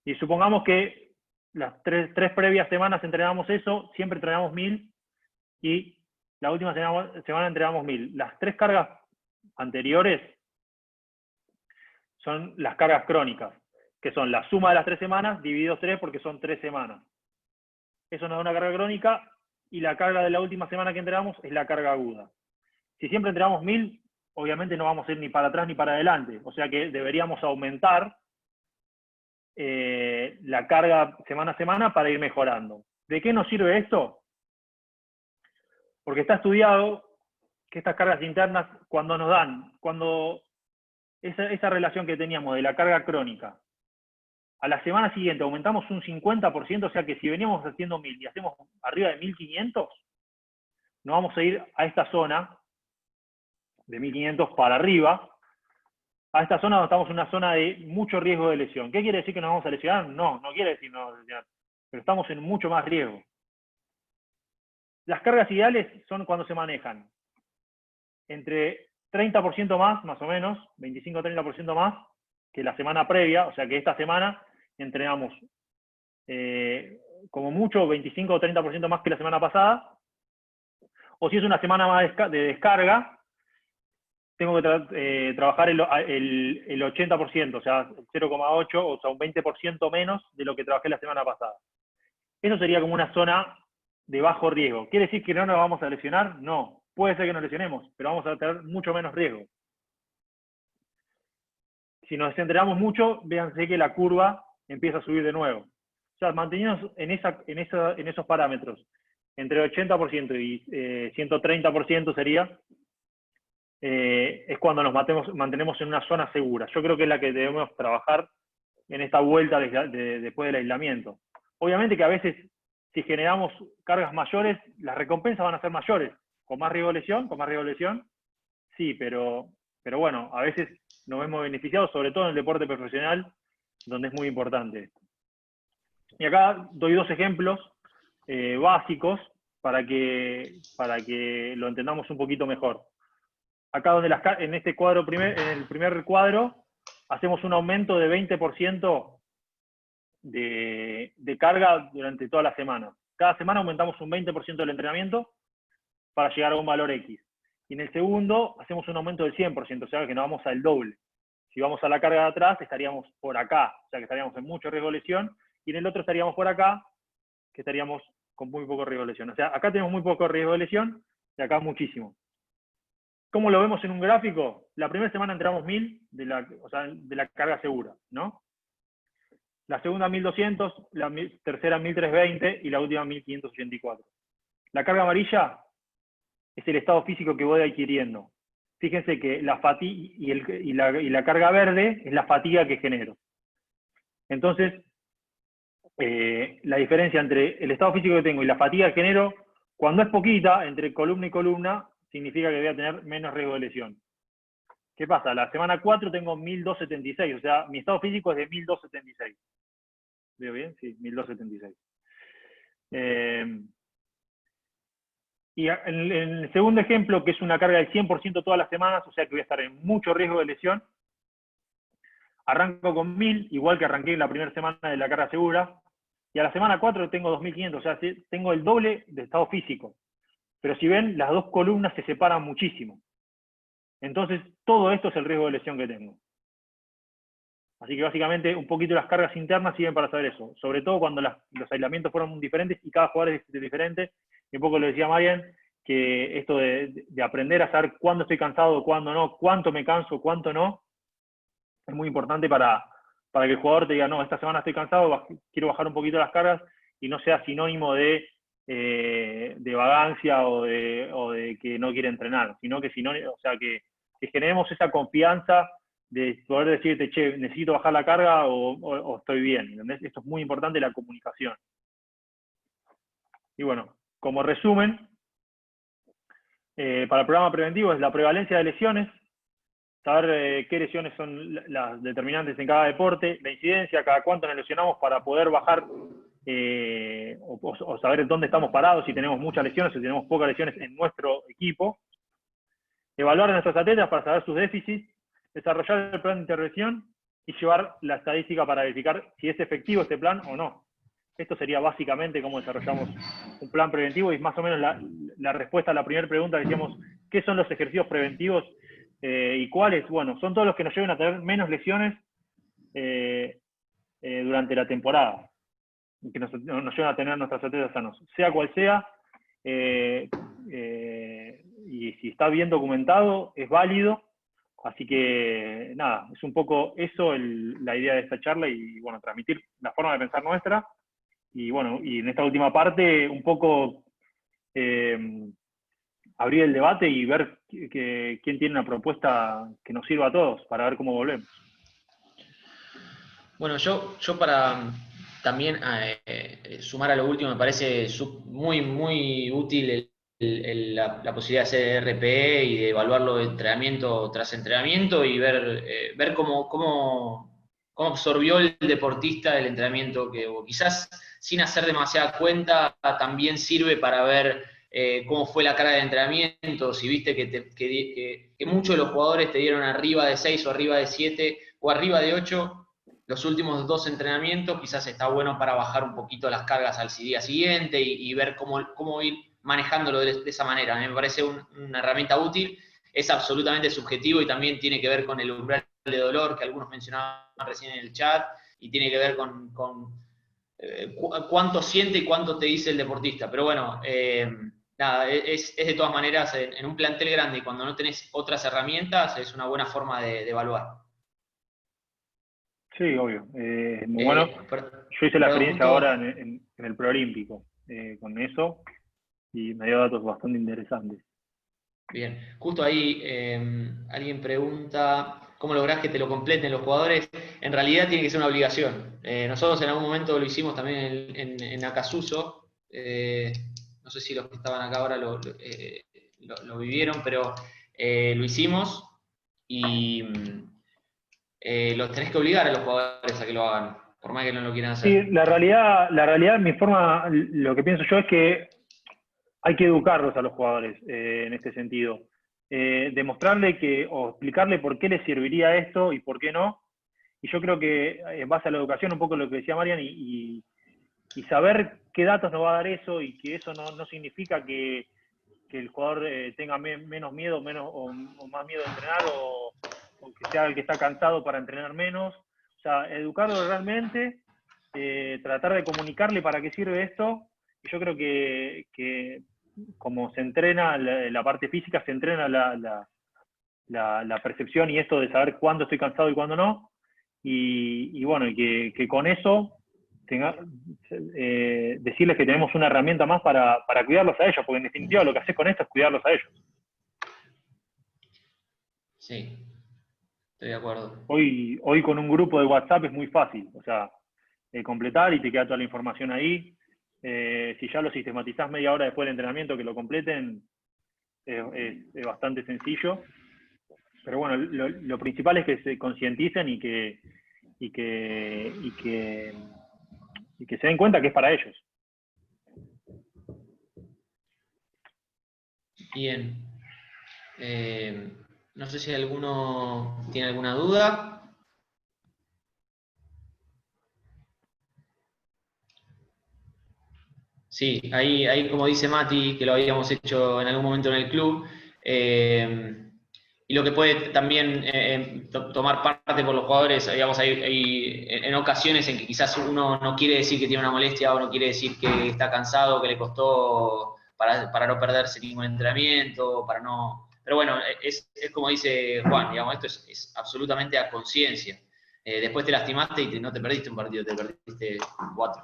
Y supongamos que las tres previas semanas entrenamos eso, siempre entrenamos 1000 y la última semana entrenamos 1000. Las 3 cargas anteriores son las cargas crónicas, que son la suma de las 3 semanas dividido 3 porque son 3 semanas. Eso nos da una carga crónica y la carga de la última semana que entrenamos es la carga aguda. Si siempre entrenamos 1000, obviamente no vamos a ir ni para atrás ni para adelante. O sea que deberíamos aumentar la carga semana a semana para ir mejorando. ¿De qué nos sirve esto? Porque está estudiado que estas cargas internas, cuando nos dan, cuando esa relación que teníamos de la carga crónica, a la semana siguiente aumentamos un 50%, o sea que si veníamos haciendo 1000 y hacemos arriba de 1500, nos vamos a ir a esta zona de 1500 para arriba, a esta zona donde estamos en una zona de mucho riesgo de lesión. ¿Qué quiere decir que nos vamos a lesionar? No, no quiere decir no vamos a lesionar, pero estamos en mucho más riesgo. Las cargas ideales son cuando se manejan entre 30% más o menos, 25-30% más que la semana previa, o sea que esta semana entrenamos como mucho 25 o 30% más que la semana pasada, o si es una semana más de descarga, tengo que trabajar el 80%, o sea, el 0,8, o sea, un 20% menos de lo que trabajé la semana pasada. Eso sería como una zona de bajo riesgo. ¿Quiere decir que no nos vamos a lesionar? No. Puede ser que nos lesionemos, pero vamos a tener mucho menos riesgo. Si nos entrenamos mucho, véanse que la curva empieza a subir de nuevo. O sea, manteniéndonos en esos parámetros, entre 80% y 130% sería, es cuando nos mantenemos en una zona segura. Yo creo que es la que debemos trabajar en esta vuelta después del aislamiento. Obviamente que a veces, si generamos cargas mayores, las recompensas van a ser mayores. ¿Con más riesgo de lesión? Sí, pero bueno, a veces nos vemos beneficiados, sobre todo en el deporte profesional, donde es muy importante esto. Y acá doy 2 ejemplos básicos para que lo entendamos un poquito mejor. Acá donde en este cuadro, en el primer cuadro, hacemos un aumento de 20% de carga durante toda la semana. Cada semana aumentamos un 20% del entrenamiento para llegar a un valor X. Y en el segundo hacemos un aumento del 100%, o sea que nos vamos al doble. Si vamos a la carga de atrás, estaríamos por acá, o sea que estaríamos en mucho riesgo de lesión, y en el otro estaríamos por acá, que estaríamos con muy poco riesgo de lesión. O sea, acá tenemos muy poco riesgo de lesión, y acá muchísimo. ¿Cómo lo vemos en un gráfico? La primera semana entramos 1000 de la carga segura, ¿no? La segunda 1200, la tercera 1320 y la última 1584. La carga amarilla es el estado físico que voy adquiriendo. Fíjense que la fatiga y la carga verde es la fatiga que genero. Entonces, la diferencia entre el estado físico que tengo y la fatiga que genero, cuando es poquita, entre columna y columna, significa que voy a tener menos riesgo de lesión. ¿Qué pasa? La semana 4 tengo 1276, o sea, mi estado físico es de 1276. ¿Veo bien? Sí, 1276. Y en el segundo ejemplo, que es una carga del 100% todas las semanas, o sea que voy a estar en mucho riesgo de lesión, arranco con 1000, igual que arranqué en la primera semana de la carga segura, y a la semana 4 tengo 2500, o sea, tengo el doble de estado físico. Pero si ven, las 2 columnas se separan muchísimo. Entonces, todo esto es el riesgo de lesión que tengo. Así que básicamente un poquito las cargas internas sirven para saber eso. Sobre todo cuando los aislamientos fueron diferentes y cada jugador es diferente. Y un poco lo decía Marian, que esto de aprender a saber cuándo estoy cansado, cuándo no, cuánto me canso, cuánto no, es muy importante para que el jugador te diga, no, esta semana estoy cansado, quiero bajar un poquito las cargas, y no sea sinónimo de vagancia o de que no quiere entrenar, sino que que generemos esa confianza de poder decirte, che, necesito bajar la carga o estoy bien, ¿entendés? Esto es muy importante, la comunicación. Y bueno, como resumen, para el programa preventivo es la prevalencia de lesiones, saber qué lesiones son las determinantes en cada deporte, la incidencia, cada cuánto nos lesionamos para poder bajar o saber dónde estamos parados, si tenemos muchas lesiones o si tenemos pocas lesiones en nuestro equipo, evaluar a nuestros atletas para saber sus déficits, desarrollar el plan de intervención y llevar la estadística para verificar si es efectivo este plan o no. Esto sería básicamente cómo desarrollamos un plan preventivo y más o menos la respuesta a la primera pregunta que decíamos, ¿qué son los ejercicios preventivos y cuáles? Bueno, son todos los que nos lleven a tener menos lesiones durante la temporada, que nos lleven a tener nuestros atletas sanos, sea cual sea, y si está bien documentado, es válido. Así que, nada, es un poco eso la idea de esta charla y, bueno, transmitir la forma de pensar nuestra. Y, bueno, y en esta última parte, un poco abrir el debate y ver quién tiene una propuesta que nos sirva a todos para ver cómo volvemos. Bueno, yo para también sumar a lo último, me parece muy, muy útil la posibilidad de hacer RPE y de evaluarlo de entrenamiento tras entrenamiento y ver cómo absorbió el deportista el entrenamiento, o quizás sin hacer demasiada cuenta también sirve para ver cómo fue la carga de entrenamiento, si viste que muchos de los jugadores te dieron arriba de 6 o arriba de 7 o arriba de 8 los últimos 2 entrenamientos, quizás está bueno para bajar un poquito las cargas al día siguiente y ver cómo ir manejándolo de esa manera. A mí me parece una herramienta útil, es absolutamente subjetivo y también tiene que ver con el umbral de dolor que algunos mencionaban recién en el chat y tiene que ver con cuánto siente y cuánto te dice el deportista. Pero bueno, nada, es de todas maneras en un plantel grande y cuando no tenés otras herramientas es una buena forma de evaluar. Sí, obvio. Bueno, yo hice la experiencia ahora en el preolímpico con eso y me dio datos bastante interesantes. Bien, justo ahí alguien pregunta, ¿cómo lográs que te lo completen los jugadores? En realidad tiene que ser una obligación. Nosotros en algún momento lo hicimos también en Acasuso. No sé si los que estaban acá ahora lo vivieron, pero lo hicimos y los tenés que obligar a los jugadores a que lo hagan, por más que no lo quieran hacer. Sí, la realidad, mi forma, lo que pienso yo es que hay que educarlos a los jugadores en este sentido. Demostrarle o explicarle por qué les serviría esto y por qué no. Y yo creo que en base a la educación, un poco lo que decía Marian, y saber qué datos nos va a dar eso y que eso no significa que el jugador tenga menos miedo o más miedo de entrenar o que sea el que está cansado para entrenar menos. O sea, educarlo realmente, tratar de comunicarle para qué sirve esto. Y yo creo que como se entrena la parte física, se entrena la percepción y esto de saber cuándo estoy cansado y cuándo no. Y bueno, y que con eso decirles que tenemos una herramienta más para cuidarlos a ellos, porque en definitiva lo que haces con esto es cuidarlos a ellos. Sí, estoy de acuerdo. Hoy con un grupo de WhatsApp es muy fácil, o sea, completar y te queda toda la información ahí. Si ya lo sistematizás media hora después del entrenamiento que lo completen, es bastante sencillo. Pero bueno, lo principal es que se concienticen y que se den cuenta que es para ellos. Bien. No sé si alguno tiene alguna duda. Sí, ahí como dice Mati, que lo habíamos hecho en algún momento en el club, y lo que puede también tomar parte por los jugadores, digamos, hay en ocasiones en que quizás uno no quiere decir que tiene una molestia o no quiere decir que está cansado, que le costó para no perderse ningún entrenamiento, para no... Pero bueno, es como dice Juan, digamos, esto es absolutamente a conciencia. Después te lastimaste y no te perdiste un partido, te perdiste 4.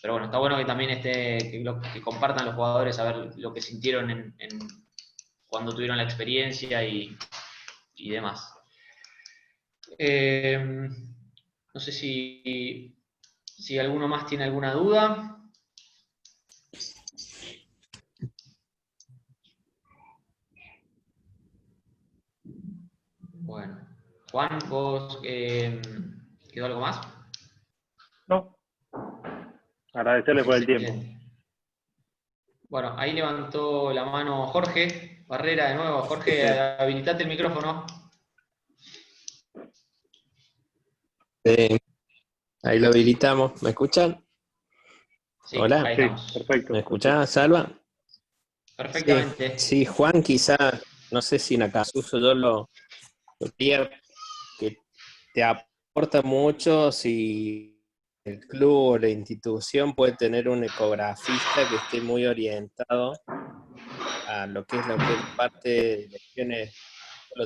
Pero bueno, está bueno que también que compartan los jugadores a ver lo que sintieron cuando tuvieron la experiencia y demás. No sé si alguno más tiene alguna duda. Juan, ¿vos quedó algo más? No. Agradecerle por el tiempo. Bien. Bueno, ahí levantó la mano Jorge Barrera de nuevo. Jorge, habilitate el micrófono. Ahí lo habilitamos. ¿Me escuchan? Sí, Hola. ahí Sí, estamos. perfecto. ¿Me escuchás, Salva? Perfectamente. Sí, Juan, quizá, no sé si en Acasuso yo lo diría que te aporta mucho si el club o la institución puede tener un ecografista que esté muy orientado a lo que es la parte de lesiones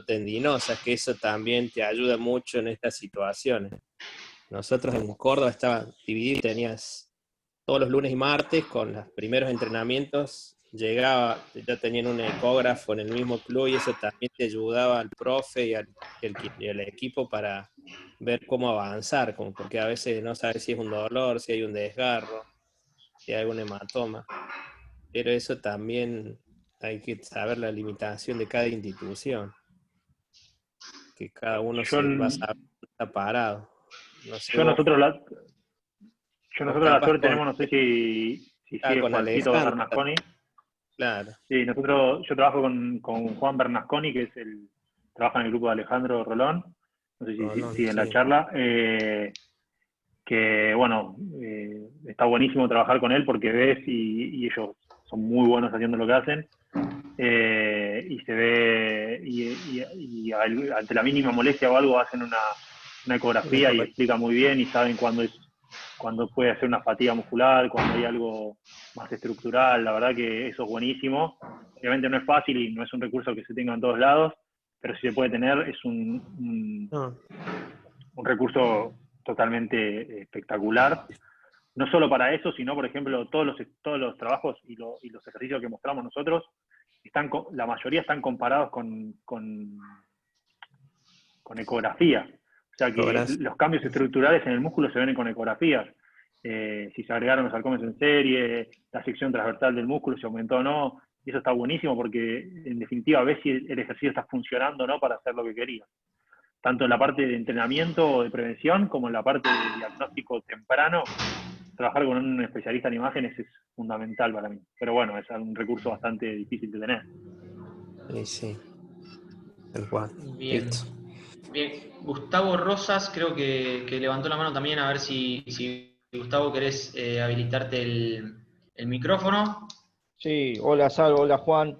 tendinosas, que eso también te ayuda mucho en estas situaciones. Nosotros en Córdoba estaba dividido y tenías todos los lunes y martes con los primeros entrenamientos, ya tenían un ecógrafo en el mismo club y eso también te ayudaba al profe y al equipo para ver cómo avanzar, porque a veces no sabes si es un dolor, si hay un desgarro, si hay algún hematoma, pero eso también hay que saber la limitación de cada institución, que cada uno Yo, se va a saber dónde está parado. No sé yo vos, nosotros la, yo vos nosotros la capaz suerte tenemos, no sé si sigue con Juancito Alejandro, Bernasconi. claro. Sí, yo trabajo con Juan Bernasconi, que es trabaja en el grupo de Alejandro Rolón. No sé si Rolón, sigue en la sí. charla. Que bueno, está buenísimo trabajar con él porque ves y ellos son muy buenos haciendo lo que hacen. Y se ve, y ante la mínima molestia o algo hacen una ecografía y explica muy bien y saben cuándo puede hacer una fatiga muscular, cuando hay algo más estructural. La verdad que eso es buenísimo. Obviamente no es fácil y no es un recurso que se tenga en todos lados, pero si se puede tener es un recurso totalmente espectacular. No solo para eso, sino, por ejemplo, todos los trabajos y los ejercicios que mostramos nosotros, la mayoría están comparados con ecografía. O sea que los cambios estructurales en el músculo se ven con ecografías. Si se agregaron los halcones en serie, la sección transversal del músculo, si aumentó o no. Y eso está buenísimo porque, en definitiva, ves si el ejercicio está funcionando o no para hacer lo que querías. Tanto en la parte de entrenamiento o de prevención como en la parte de diagnóstico temprano. Trabajar con un especialista en imágenes es fundamental para mí. Pero bueno, es un recurso bastante difícil de tener. Sí. Tal cual. Bien. Listo. Bien. Gustavo Rosas creo que levantó la mano también, a ver si Gustavo querés habilitarte el micrófono. Sí, hola Salvo, hola Juan.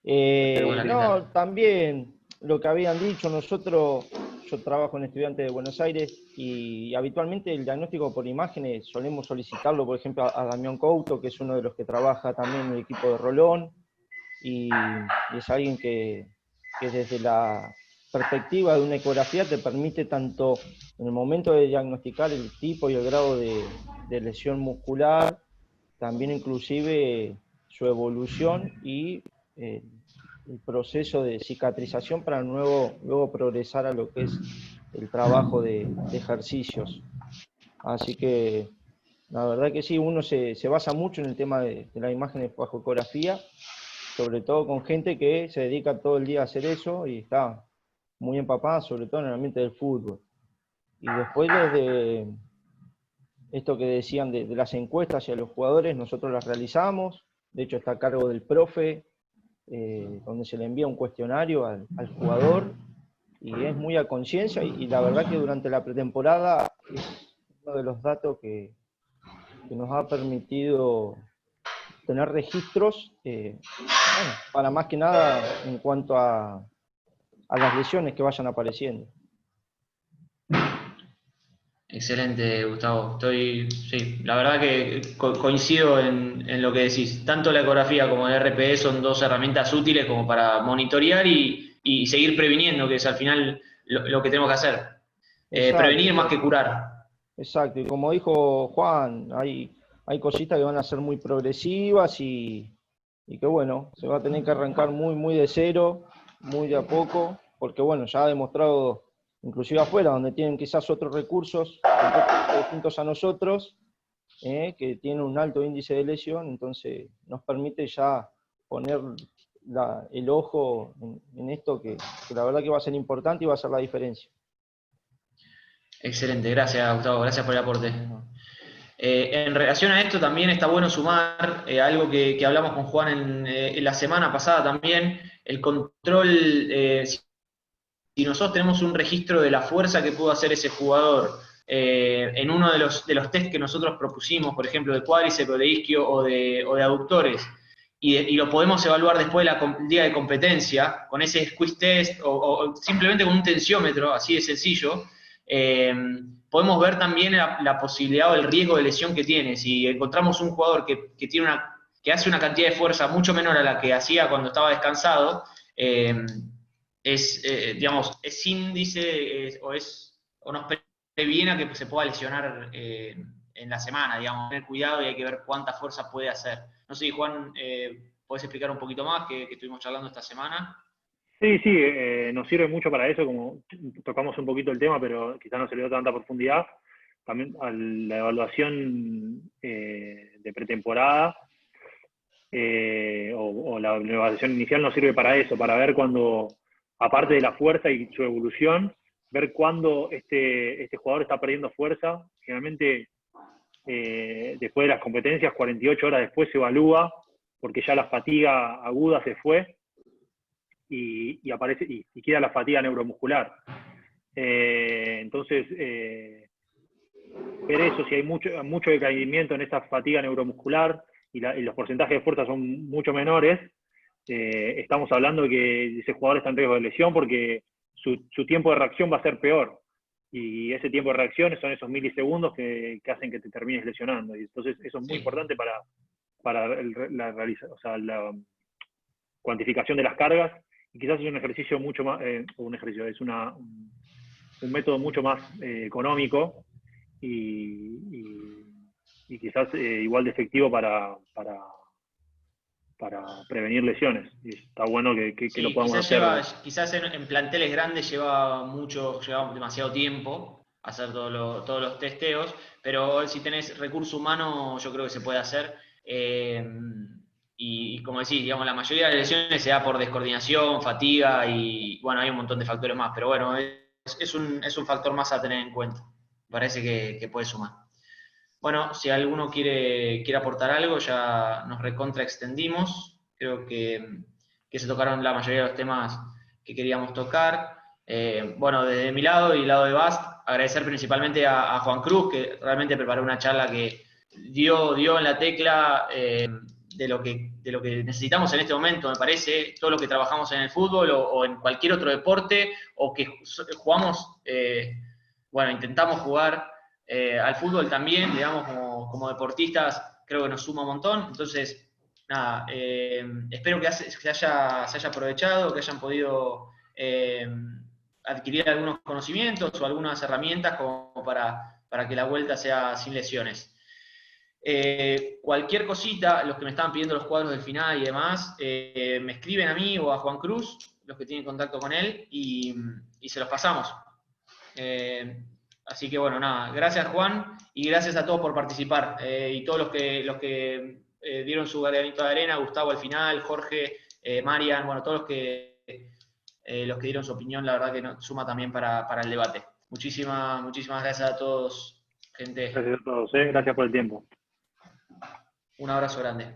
Hola, ¿qué tal? También lo que habían dicho, yo trabajo en Estudiantes de Buenos Aires y habitualmente el diagnóstico por imágenes solemos solicitarlo, por ejemplo, a Damián Couto, que es uno de los que trabaja también en el equipo de Rolón, y es alguien que desde la perspectiva de una ecografía te permite tanto en el momento de diagnosticar el tipo y el grado de lesión muscular, también inclusive su evolución y el proceso de cicatrización para luego progresar a lo que es el trabajo de ejercicios. Así que la verdad que sí, uno se basa mucho en el tema de las imágenes bajo ecografía, sobre todo con gente que se dedica todo el día a hacer eso y está muy empapada, sobre todo en el ambiente del fútbol. Y después desde esto que decían de las encuestas hacia los jugadores, nosotros las realizamos, de hecho está a cargo del profe, donde se le envía un cuestionario al jugador, y es muy a conciencia, y la verdad que durante la pretemporada es uno de los datos que nos ha permitido tener registros, para más que nada en cuanto a las lesiones que vayan apareciendo. Excelente, Gustavo. Sí, la verdad que coincido en lo que decís. Tanto la ecografía como el RPE son dos herramientas útiles como para monitorear y seguir previniendo, que es al final lo que tenemos que hacer. Prevenir más que curar. Exacto, y como dijo Juan, hay cositas que van a ser muy progresivas y que bueno, se va a tener que arrancar muy de cero, muy de a poco, porque bueno, ya ha demostrado, inclusive afuera, donde tienen quizás otros recursos un poco distintos a nosotros, que tienen un alto índice de lesión, entonces nos permite ya poner el ojo en esto que la verdad que va a ser importante y va a ser la diferencia. Excelente, gracias Gustavo, gracias por el aporte. En relación a esto también está bueno sumar algo que hablamos con Juan en la semana pasada también, el control, si nosotros tenemos un registro de la fuerza que pudo hacer ese jugador en uno de los test que nosotros propusimos, por ejemplo, de cuádriceps o de isquio o de aductores, y lo podemos evaluar después de la día de competencia, con ese squeeze test o simplemente con un tensiómetro, así de sencillo, podemos ver también la posibilidad o el riesgo de lesión que tiene. Si encontramos un jugador que hace una cantidad de fuerza mucho menor a la que hacía cuando estaba descansado, es índice o nos previene a que se pueda lesionar en la semana, digamos, tener cuidado y hay que ver cuánta fuerza puede hacer. No sé, Juan, ¿podés explicar un poquito más que estuvimos charlando esta semana? Sí, nos sirve mucho para eso, como tocamos un poquito el tema, pero quizás no se le dio tanta profundidad. También a la evaluación de pretemporada o la evaluación inicial nos sirve para eso, para ver cuando, aparte de la fuerza y su evolución, ver cuándo este jugador está perdiendo fuerza. Generalmente, después de las competencias, 48 horas después se evalúa, porque ya la fatiga aguda se fue, y aparece y queda la fatiga neuromuscular. Entonces, ver eso, si hay mucho decaimiento en esa fatiga neuromuscular y los porcentajes de fuerza son mucho menores, estamos hablando de que ese jugador está en riesgo de lesión porque su tiempo de reacción va a ser peor. Y ese tiempo de reacción son esos milisegundos que hacen que te termines lesionando. Y entonces eso es muy importante para la cuantificación de las cargas. Y quizás es un ejercicio mucho más, es un método mucho más económico y quizás igual de efectivo para prevenir lesiones. Y está bueno que lo podamos hacer. Quizás en planteles grandes lleva demasiado tiempo hacer todos los testeos, pero si tenés recurso humano, yo creo que se puede hacer. Y como decís, digamos, la mayoría de las lesiones se da por descoordinación, fatiga y, bueno, hay un montón de factores más, pero bueno, es un factor más a tener en cuenta. Me parece que puede sumar. Bueno, si alguno quiere aportar algo, ya nos recontra extendimos. Creo que se tocaron la mayoría de los temas que queríamos tocar. Bueno, desde mi lado y el lado de Bast, agradecer principalmente a Juan Cruz, que realmente preparó una charla que dio en la tecla de lo que necesitamos en este momento, me parece, todo lo que trabajamos en el fútbol o en cualquier otro deporte, o que jugamos, intentamos jugar al fútbol también, digamos, como deportistas, creo que nos suma un montón. Entonces, nada, espero que se haya aprovechado, que hayan podido adquirir algunos conocimientos o algunas herramientas como para que la vuelta sea sin lesiones. Cualquier cosita, los que me estaban pidiendo los cuadros del final y demás, me escriben a mí o a Juan Cruz, los que tienen contacto con él, y se los pasamos. Así que bueno, nada, gracias Juan y gracias a todos por participar. Y todos los que dieron su granito de arena, Gustavo al final, Jorge, Marian, bueno, todos los que dieron su opinión, la verdad que nos suma también para el debate. Muchísimas gracias a todos, gente. Gracias a todos, gracias por el tiempo. Un abrazo grande.